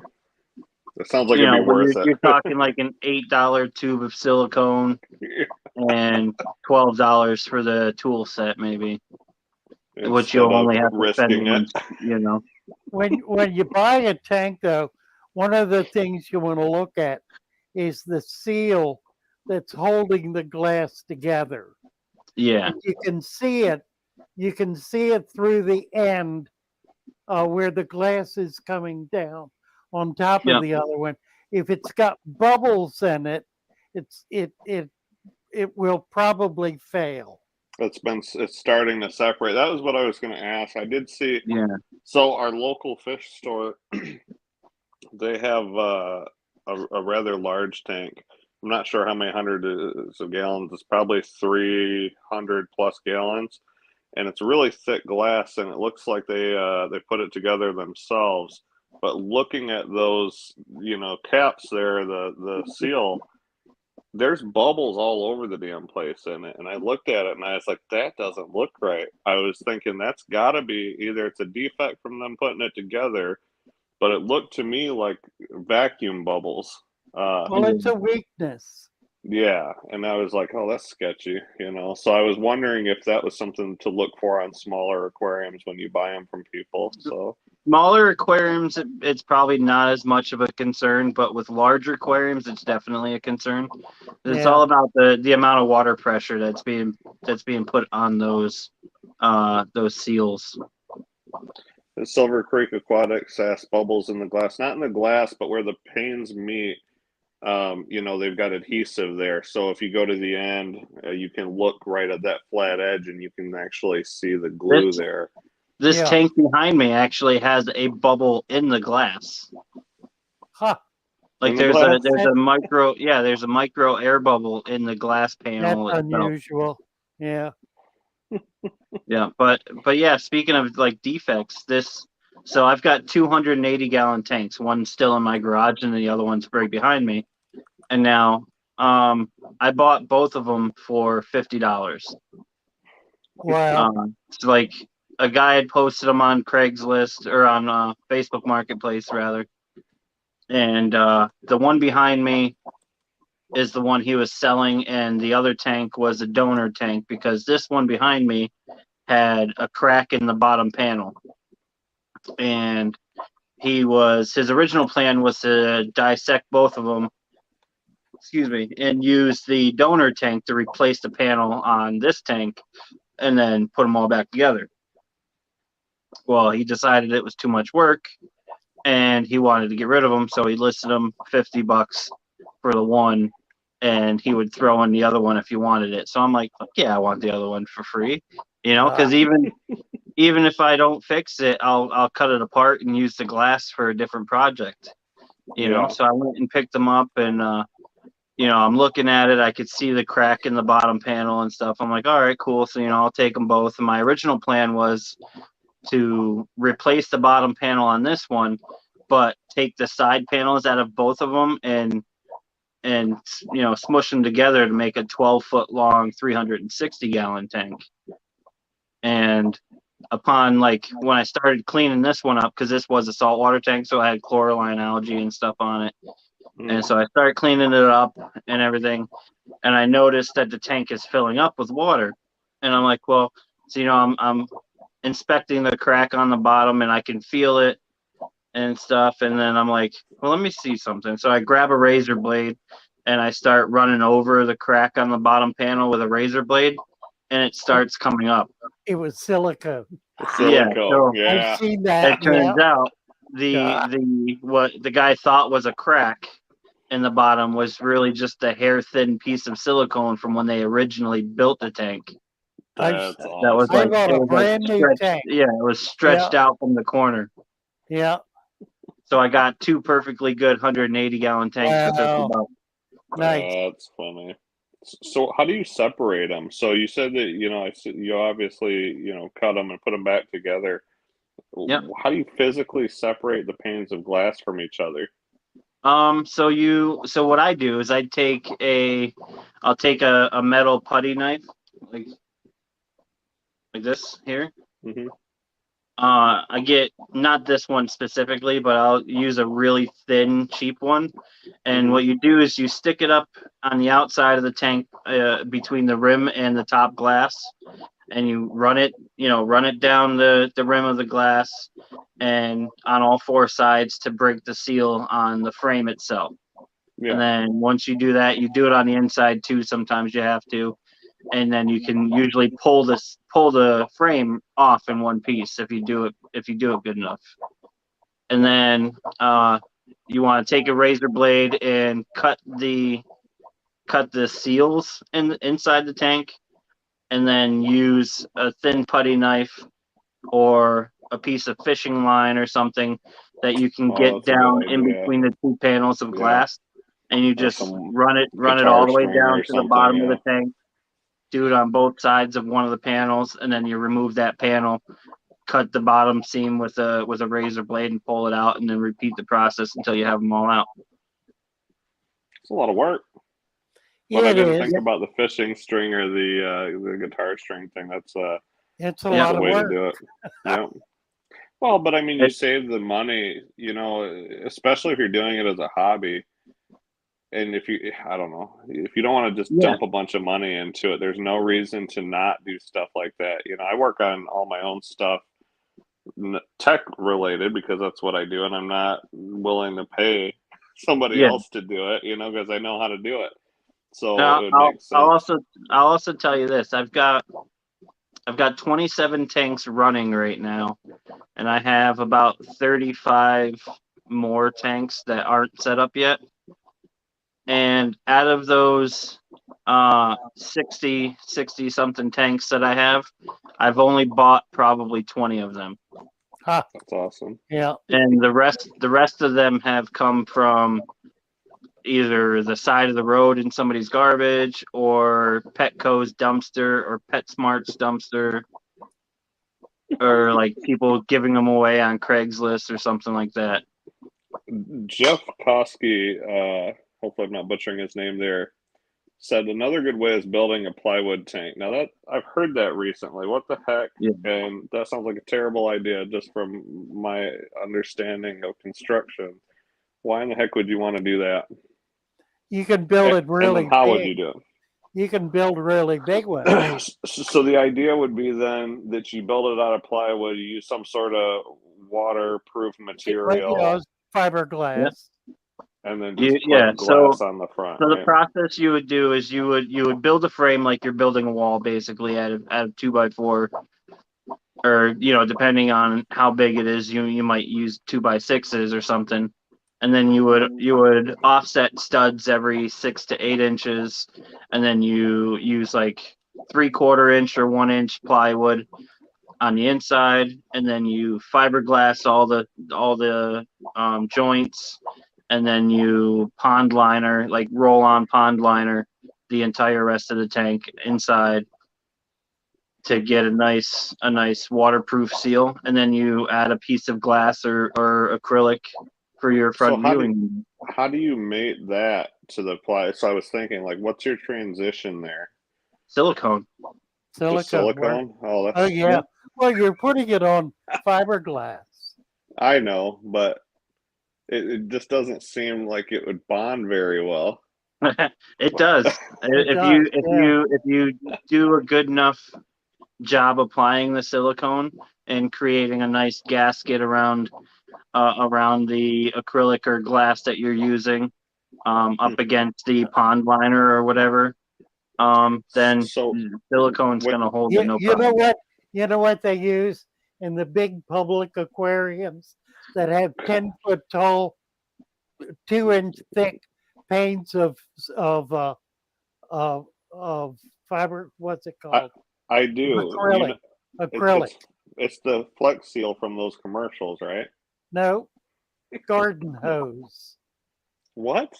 it sounds like it'd be when worth you're it. talking like an $8 tube of silicone and $12 for the tool set, maybe, which Instead you'll of only have to spend risking it. once, you know. When you buy a tank, though, one of the things you want to look at is the seal that's holding the glass together. Yeah, You can see it. You can see it through the end where the glass is coming down on top Yep. of the other one. If it's got bubbles in it, it will probably fail. It's starting to separate. That was what I was going to ask. I did see. yeah. So our local fish store, they have a rather large tank. I'm not sure how many hundreds of gallons. It's probably 300 plus gallons, and it's really thick glass, and it looks like they put it together themselves. But looking at those, caps there, the seal, there's bubbles all over the damn place in it. And I looked at it and I was like, that doesn't look right. I was thinking that's got to be either it's a defect from them putting it together, but it looked to me like vacuum bubbles. Well, it's a weakness. Yeah, and I was like, oh, that's sketchy. So I was wondering if that was something to look for on smaller aquariums when you buy them from people. So Smaller aquariums, it's probably not as much of a concern, but with larger aquariums, it's definitely a concern. It's Yeah. all about the amount of water pressure that's being put on those seals. the Silver Creek Aquatics has bubbles in the glass, not in the glass, but where the panes meet. They've got adhesive there. So if you go to the end, you can look right at that flat edge and you can actually see the glue there. This Yeah. tank behind me actually has a bubble in the glass. Huh. Like In the there's glass? a micro air bubble in the glass panel That's itself. unusual. Yeah. Yeah, but yeah, speaking of like defects, so I've got 280 gallon tanks, one still in my garage and the other one's right behind me. And now I bought both of them for $50. Wow. It's like a guy had posted them on Craigslist or on Facebook Marketplace rather. And the one behind me is the one he was selling, and the other tank was a donor tank because this one behind me had a crack in the bottom panel. And his original plan was to dissect both of them, and use the donor tank to replace the panel on this tank and then put them all back together. Well, he decided it was too much work and he wanted to get rid of them, so he listed them $50 for the one, and he would throw in the other one if he wanted it. So I'm like, fuck yeah, I want the other one for free, because even if I don't fix it, I'll cut it apart and use the glass for a different project. So I went and picked them up, and I'm looking at it. I could see the crack in the bottom panel and stuff. I'm like, all right, cool. So I'll take them both. And my original plan was to replace the bottom panel on this one, but take the side panels out of both of them and smush them together to make a 12-foot long 360 gallon tank. And upon when I started cleaning this one up, because this was a saltwater tank, so I had chlorine algae and stuff on it. And so I started cleaning it up and everything, and I noticed that the tank is filling up with water. And I'm like, well, so I'm inspecting the crack on the bottom, and I can feel it and stuff. And then I'm like, well, let me see something. So I grab a razor blade and I start running over the crack on the bottom panel with a razor blade, and it starts coming up. It was silicone. Silicone. so- Yeah. I've seen that. It turns Yeah. out what the guy thought was a crack in the bottom was really just a hair thin piece of silicone from when they originally built the tank. I've- That's awesome. That was I like, bought it a was brand new stretched, tank. yeah, it was stretched out from the corner. Yeah. So I got 2 perfectly good 180-gallon tanks for Wow. $50. Nice. That's funny. So how do you separate them? So you said that, you obviously, cut them and put them back together. Yep. How do you physically separate the panes of glass from each other? So what I do is I'll take a metal putty knife, like this here. Mm-hmm. I get not this one specifically, but I'll use a really thin, cheap one. And what you do is you stick it up on the outside of the tank, between the rim and the top glass, and you run it down the rim of the glass and on all 4 sides to break the seal on the frame itself. Yeah. And then once you do that, you do it on the inside too. Sometimes you have to, and then you can usually pull the frame off in one piece if you do it good enough. And then you want to take a razor blade and cut the seals inside the tank, and then use a thin putty knife or a piece of fishing line or something that you can get that's a down good in idea. between the 2 panels of glass, and you just some run it guitar all the way string down or to the something, bottom of yeah. the tank. Do it on both sides of one of the panels, and then you remove that panel, cut the bottom seam with a razor blade and pull it out, and then repeat the process until you have them all out. It's a lot of work. Yeah, But I it didn't is. think about the fishing string or the guitar string thing. That's It's a Yeah. lot the of way work. to do it. Yeah. Well, but I mean, you It- save the money, especially if you're doing it as a hobby. And I don't know, if you don't want to just Yeah. dump a bunch of money into it, there's no reason to not do stuff like that. I work on all my own stuff, tech related, because that's what I do, and I'm not willing to pay somebody Yeah. else to do it, because I know how to do it. So Now, it would make sense. I'll also tell you this. I've got 27 tanks running right now, and I have about 35 more tanks that aren't set up yet. And out of those 60 something tanks that I have, I've only bought probably 20 of them. Huh. That's awesome. Yeah. And the rest of them have come from either the side of the road in somebody's garbage, or Petco's dumpster, or PetSmart's dumpster, or like people giving them away on Craigslist or something like that. Jeff Koski, hopefully I'm not butchering his name there, said another good way is building a plywood tank. Now that I've heard that recently. What the heck? Yeah. And that sounds like a terrible idea just from my understanding of construction. Why in the heck would you want to do that? You can build it And really then how big. would you do it? You can build really big ones. So the idea would be then that you build it out of plywood, you use some sort of waterproof material, Fiberglass. and then just Yeah, put glass on the front. So the right? process you would do is you would build a frame like you're building a wall, basically out of 2x4, or depending on how big it is, you might use 2x6s or something, and then you would offset studs every 6 to 8 inches, and then you use like 3/4 inch or 1 inch plywood on the inside, and then you fiberglass all the joints, and then you pond liner, like roll on pond liner the entire rest of the tank inside to get a nice waterproof seal, and then you add a piece of glass or acrylic for your front viewing. How do you mate that to the ply? So I was thinking, like, what's your transition there? Silicone. Just silicone? Oh, Oh yeah. Well, you're putting it on fiberglass. I know, but it just doesn't seem like it would bond very well. It does. If you do a good enough job applying the silicone and creating a nice gasket around the acrylic or glass that you're using, up against the pond liner or whatever, then So silicone's what? going to hold it no You know problem. what? You know what they use in the big public aquariums that have 10-foot tall, 2-inch thick panes of of fiber. What's it I, called? I do. You know, Acrylic. Acrylic. it's the Flex Seal from those commercials, right? No, garden hose. What?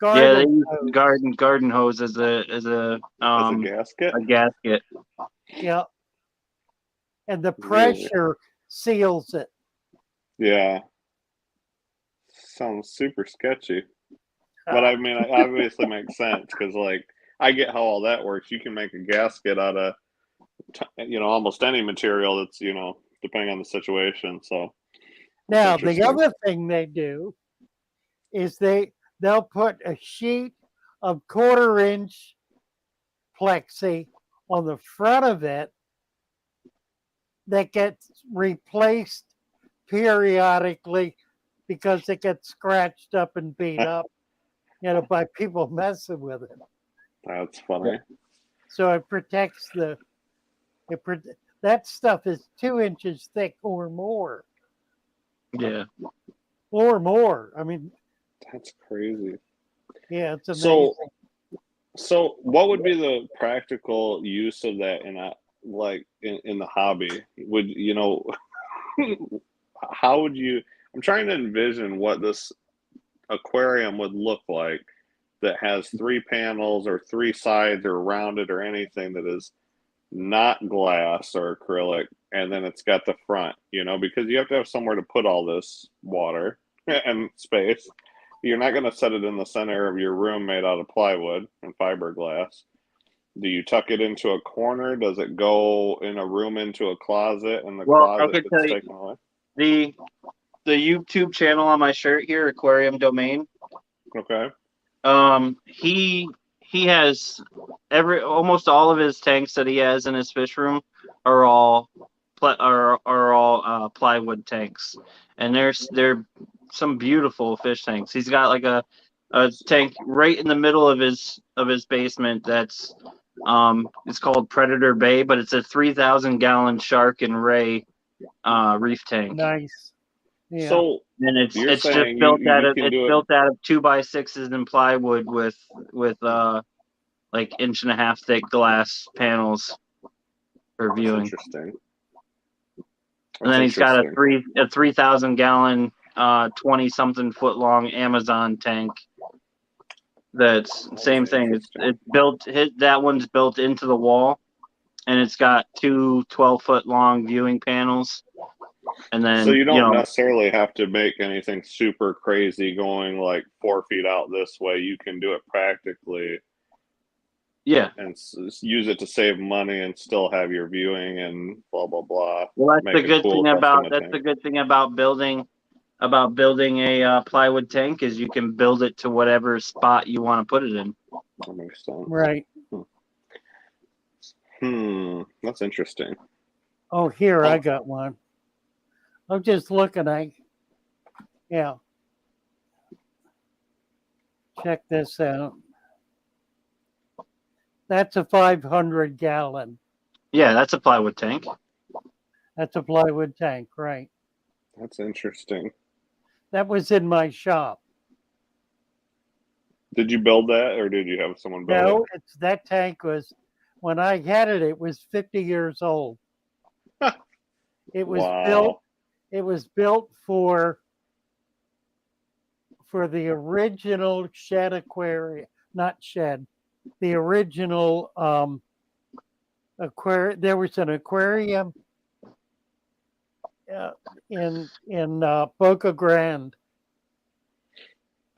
Yeah, they Garden use hose. garden hose as As a gasket? a gasket. Yeah, and the Really? pressure seals it. Yeah. Sounds super sketchy. But I mean, it obviously makes sense because, like, I get how all that works. You can make a gasket out of, almost any material that's, depending on the situation. So that's Now the interesting. other thing they do is they'll put a sheet of 1/4-inch plexi on the front of it that gets replaced periodically because it gets scratched up and beat up, by people messing with it. That's funny. So it protects that stuff is 2 inches thick or more. Yeah. Or more. I mean, That's crazy. yeah, it's amazing. So what would be the practical use of that in the hobby? Would how would you? I'm trying to envision what this aquarium would look like that has 3 panels or 3 sides or rounded or anything that is not glass or acrylic, and then it's got the front, because you have to have somewhere to put all this water and space. You're not going to set it in the center of your room made out of plywood and fiberglass. Do you tuck it into a corner? Does it go in a room into a closet and the Well, I closet could tell gets you taken away? the YouTube channel on my shirt here, Aquarium Domain. Okay. He has almost all of his tanks that he has in his fish room are all plywood tanks, and they're some beautiful fish tanks. He's got like a tank right in the middle of his basement that's it's called Predator Bay, but it's a 3,000 gallon shark and ray reef tank. Nice. Yeah. So And it's you're just saying built out you of can do it. 2x6s and plywood with like 1.5 inch thick glass panels for That's viewing. interesting. And then he's got a 3,000 gallon 20 something foot long Amazon tank. That's same thing. It's built. That one's built into the wall, and it's got 2 12-foot long viewing panels. And then so you don't necessarily have to make anything super crazy going like 4 feet out this way. You can do it practically. Yeah. And use it to save money and still have your viewing and blah blah blah. Well, that's the good thing about building a plywood tank is you can build it to whatever spot you want to put it in. That makes sense. Right. That's interesting. Oh, here I got one. I'm just looking. Yeah. Check this out. That's a 500 gallon. Yeah, that's a plywood tank. That's a plywood tank, right? That's interesting. That was in my shop. Did you build that, or did you have someone build it? No, that tank was, when I had it, it was 50 years old. It was built. It was built for the original shed aquarium, not shed. The original aquarium. There was an aquarium in Boca Grande.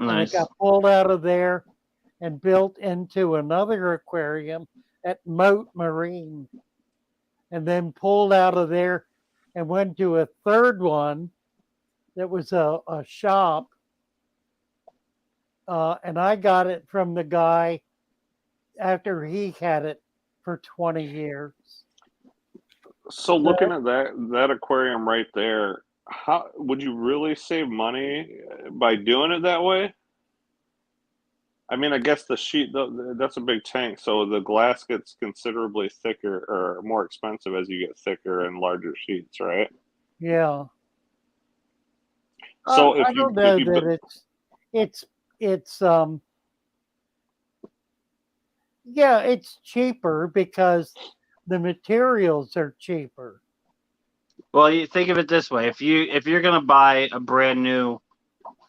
Nice. And it got pulled out of there and built into another aquarium at Moat Marine, and then pulled out of there and went to a third one that was a shop. And I got it from the guy after he had it for 20 years. So looking at that aquarium right there, how would you really save money by doing it that way? I mean, I guess the sheet that's a big tank, so the glass gets considerably thicker or more expensive as you get thicker and larger sheets, right? Yeah. So I don't know that it's yeah, it's cheaper because the materials are cheaper. Well, you think of it this way: if you're gonna buy a brand new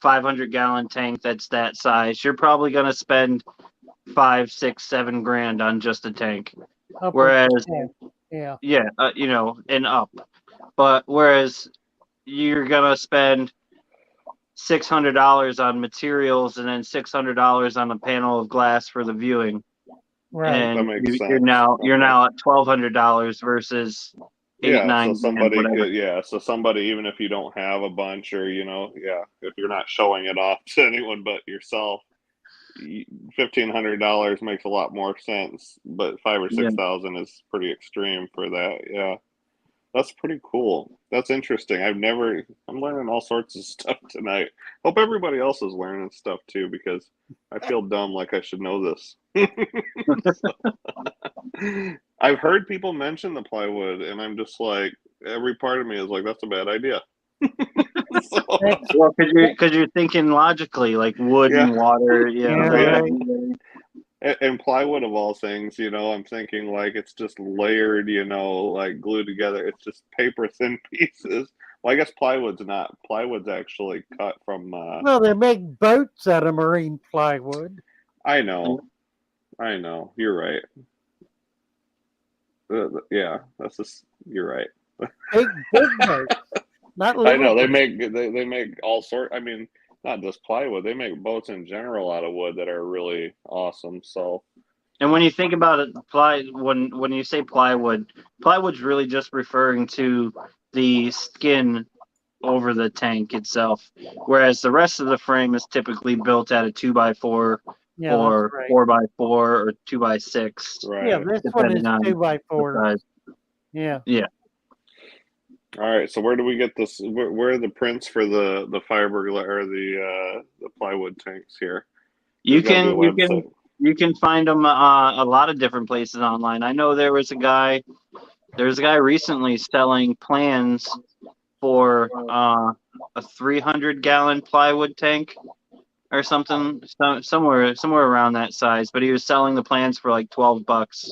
500-gallon tank that's that size, you're probably gonna spend 5, 6, 7 grand on just a tank. Upwards Whereas, of 10. Yeah. yeah, and up. But whereas you're gonna spend $600 on materials and then $600 on a panel of glass for the viewing, Right. that and makes sense. you're now Okay. at $1,200 versus eight, Yeah, so 9 grand, somebody whatever. could, yeah, so somebody, even if you don't have a bunch or, yeah, if you're not showing it off to anyone but yourself, $1,500 makes a lot more sense, but 5 or Yeah. 6,000 is pretty extreme for that. Yeah, that's pretty cool. That's interesting. I'm learning all sorts of stuff tonight. Hope everybody else is learning stuff too, because I feel dumb like I should know this. I've heard people mention the plywood, and I'm just like, every part of me is like, that's a bad idea. So, That's, Well, because you're thinking logically, like wood yeah, and water, yeah, that- right. and plywood of all things, I'm thinking like it's just layered, like glued together. It's just paper thin pieces. Well, I guess plywood's not. Plywood's actually cut from. Well, they make boats out of marine plywood. I know, You're right. Yeah, that's just. You're right. Big boats, not I little know they boats. make they make all sort. I mean, not just plywood. They make boats in general out of wood that are really awesome. So And when you think about it, when you say plywood's really just referring to the skin over the tank itself, whereas the rest of the frame is typically built out of 2x4 Yeah, that's or right. 4x4 or 2x6, Yeah, right. this one is depending on 2x4. the size. Yeah. Yeah. All right. So where do we get this? Where are the prints for the fiber or the plywood tanks here? You There's got to be a can website. you can find them a lot of different places online. I know there's a guy recently selling plans for a 300-gallon plywood tank or something, somewhere around that size. But he was selling the plans for like $12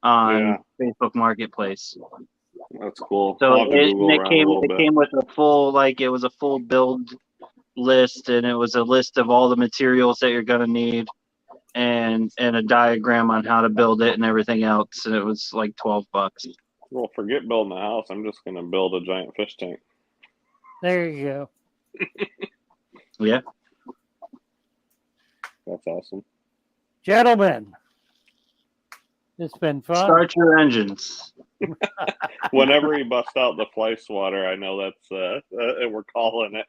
on Yeah, Facebook Marketplace. that's cool. So I'll have to Google around a little it bit. came with a full it was a full build list, and it was a list of all the materials that you're gonna need, and a diagram on how to build it and everything else. And it was like $12. Well, forget building a house. I'm just gonna build a giant fish tank. There you go. Yeah. That's awesome. Gentlemen, it's been fun. Start your engines. Whenever he busts out the fly swatter, I know that's we're calling it.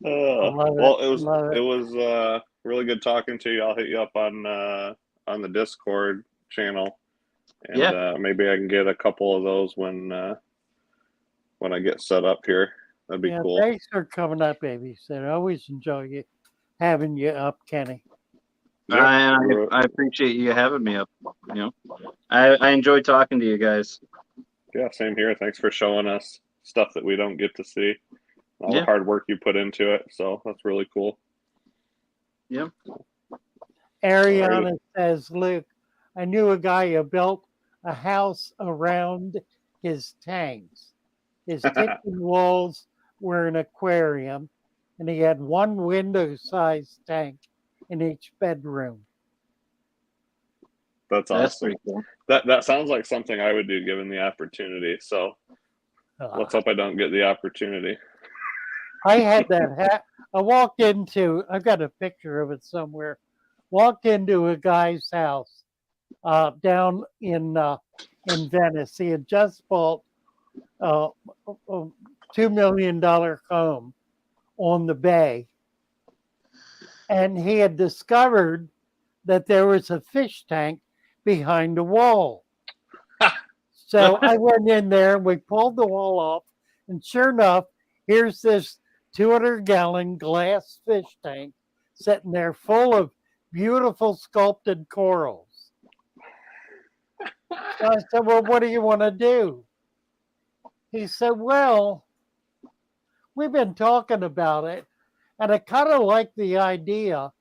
Well, Love it it. was really good talking to you. I'll hit you up on the Discord channel, and Yeah. maybe I can get a couple of those when I get set up here. That'd be Yeah, cool. thanks for coming up, babysitter. I always enjoy having you up, Kenny. Yep. I appreciate you having me up. I enjoy talking to you guys. Yeah, same here. Thanks for showing us stuff that we don't get to see. All the Yeah. hard work you put into it. So that's really cool. Yeah. Ariana says, Luke, I knew a guy who built a house around his tanks. His kitchen walls were an aquarium, and he had one window-sized tank in each bedroom. That's That's awesome. pretty cool. That sounds like something I would do given the opportunity. So let's hope I don't get the opportunity. I had that I walked into, I've got a picture of it somewhere, walked into a guy's house down in Venice. He had just bought a $2 million home on the bay. And he had discovered that there was a fish tank behind the wall. So I went in there and we pulled the wall off. And sure enough, here's this 200-gallon glass fish tank sitting there full of beautiful sculpted corals. So I said, well, what do you want to do? He said, well, we've been talking about it, and I kind of like the idea,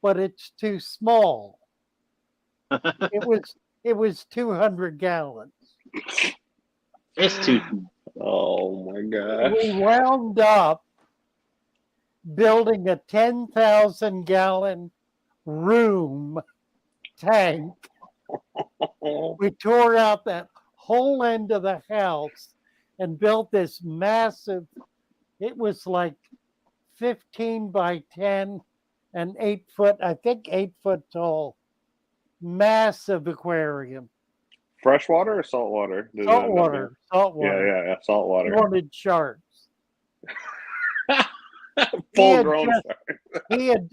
but it's too small. It was 200 gallons. It's too. Oh my We gosh. wound up building a 10,000-gallon room tank. We tore out that whole end of the house and built this massive, it was like 15 by 10 and 8 foot, I think 8 foot tall, massive aquarium. Freshwater or saltwater? Did it end up Saltwater, being? saltwater. Yeah, He saltwater. wanted sharks. Full grown just- shark. He had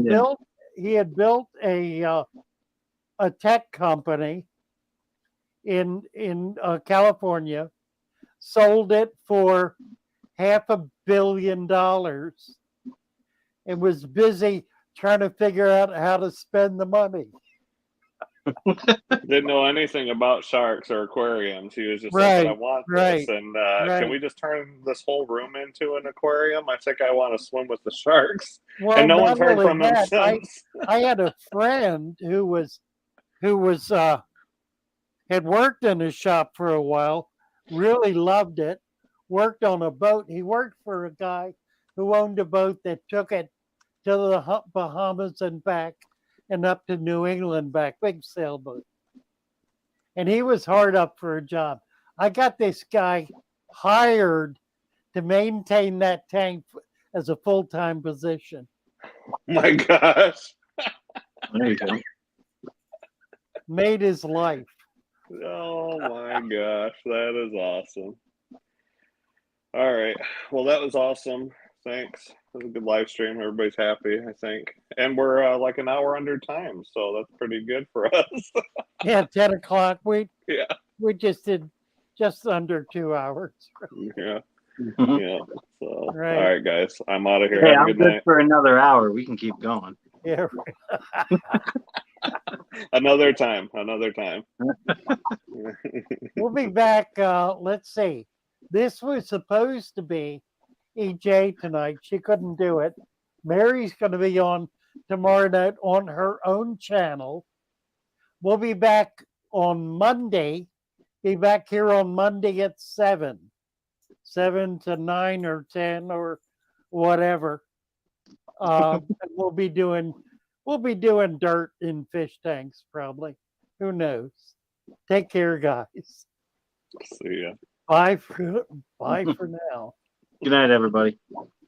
Yeah. built a tech company in California, sold it for $500 million, and was busy trying to figure out how to spend the money. Didn't know anything about sharks or aquariums. He was just Right, like, I want right, this. And right. can we just turn this whole room into an aquarium? I think I want to swim with the sharks. Well, And no not one's heard only from him that, since. I had a friend who had worked in a shop for a while, really loved it, worked on a boat. He worked for a guy who owned a boat that took it to the Bahamas and back and up to New England back, big sailboat. And he was hard up for a job. I got this guy hired to maintain that tank as a full-time position. My gosh. There you go. Made his life. Oh my gosh. That is awesome. All right. Well, that was awesome. Thanks. It was a good live stream. Everybody's happy, I think. And we're like an hour under time. So that's pretty good for us. Yeah, 10 o'clock. We just did just under 2 hours. Yeah. Mhm. Yeah. So, Right. all right, guys. I'm out of here. Hey, Have a I'm good good night. for another hour. We can keep going. Yeah. Another time. Another time. We'll be back. Let's see. This was supposed to be EJ tonight. She couldn't do it. Mary's going to be on tomorrow night on her own channel. We'll be back on Monday. Be back here on Monday at 7 to 9 or 10 or whatever. And we'll be doing dirt in fish tanks probably. Who knows? Take care, guys. See ya. Bye for now. Good night, everybody.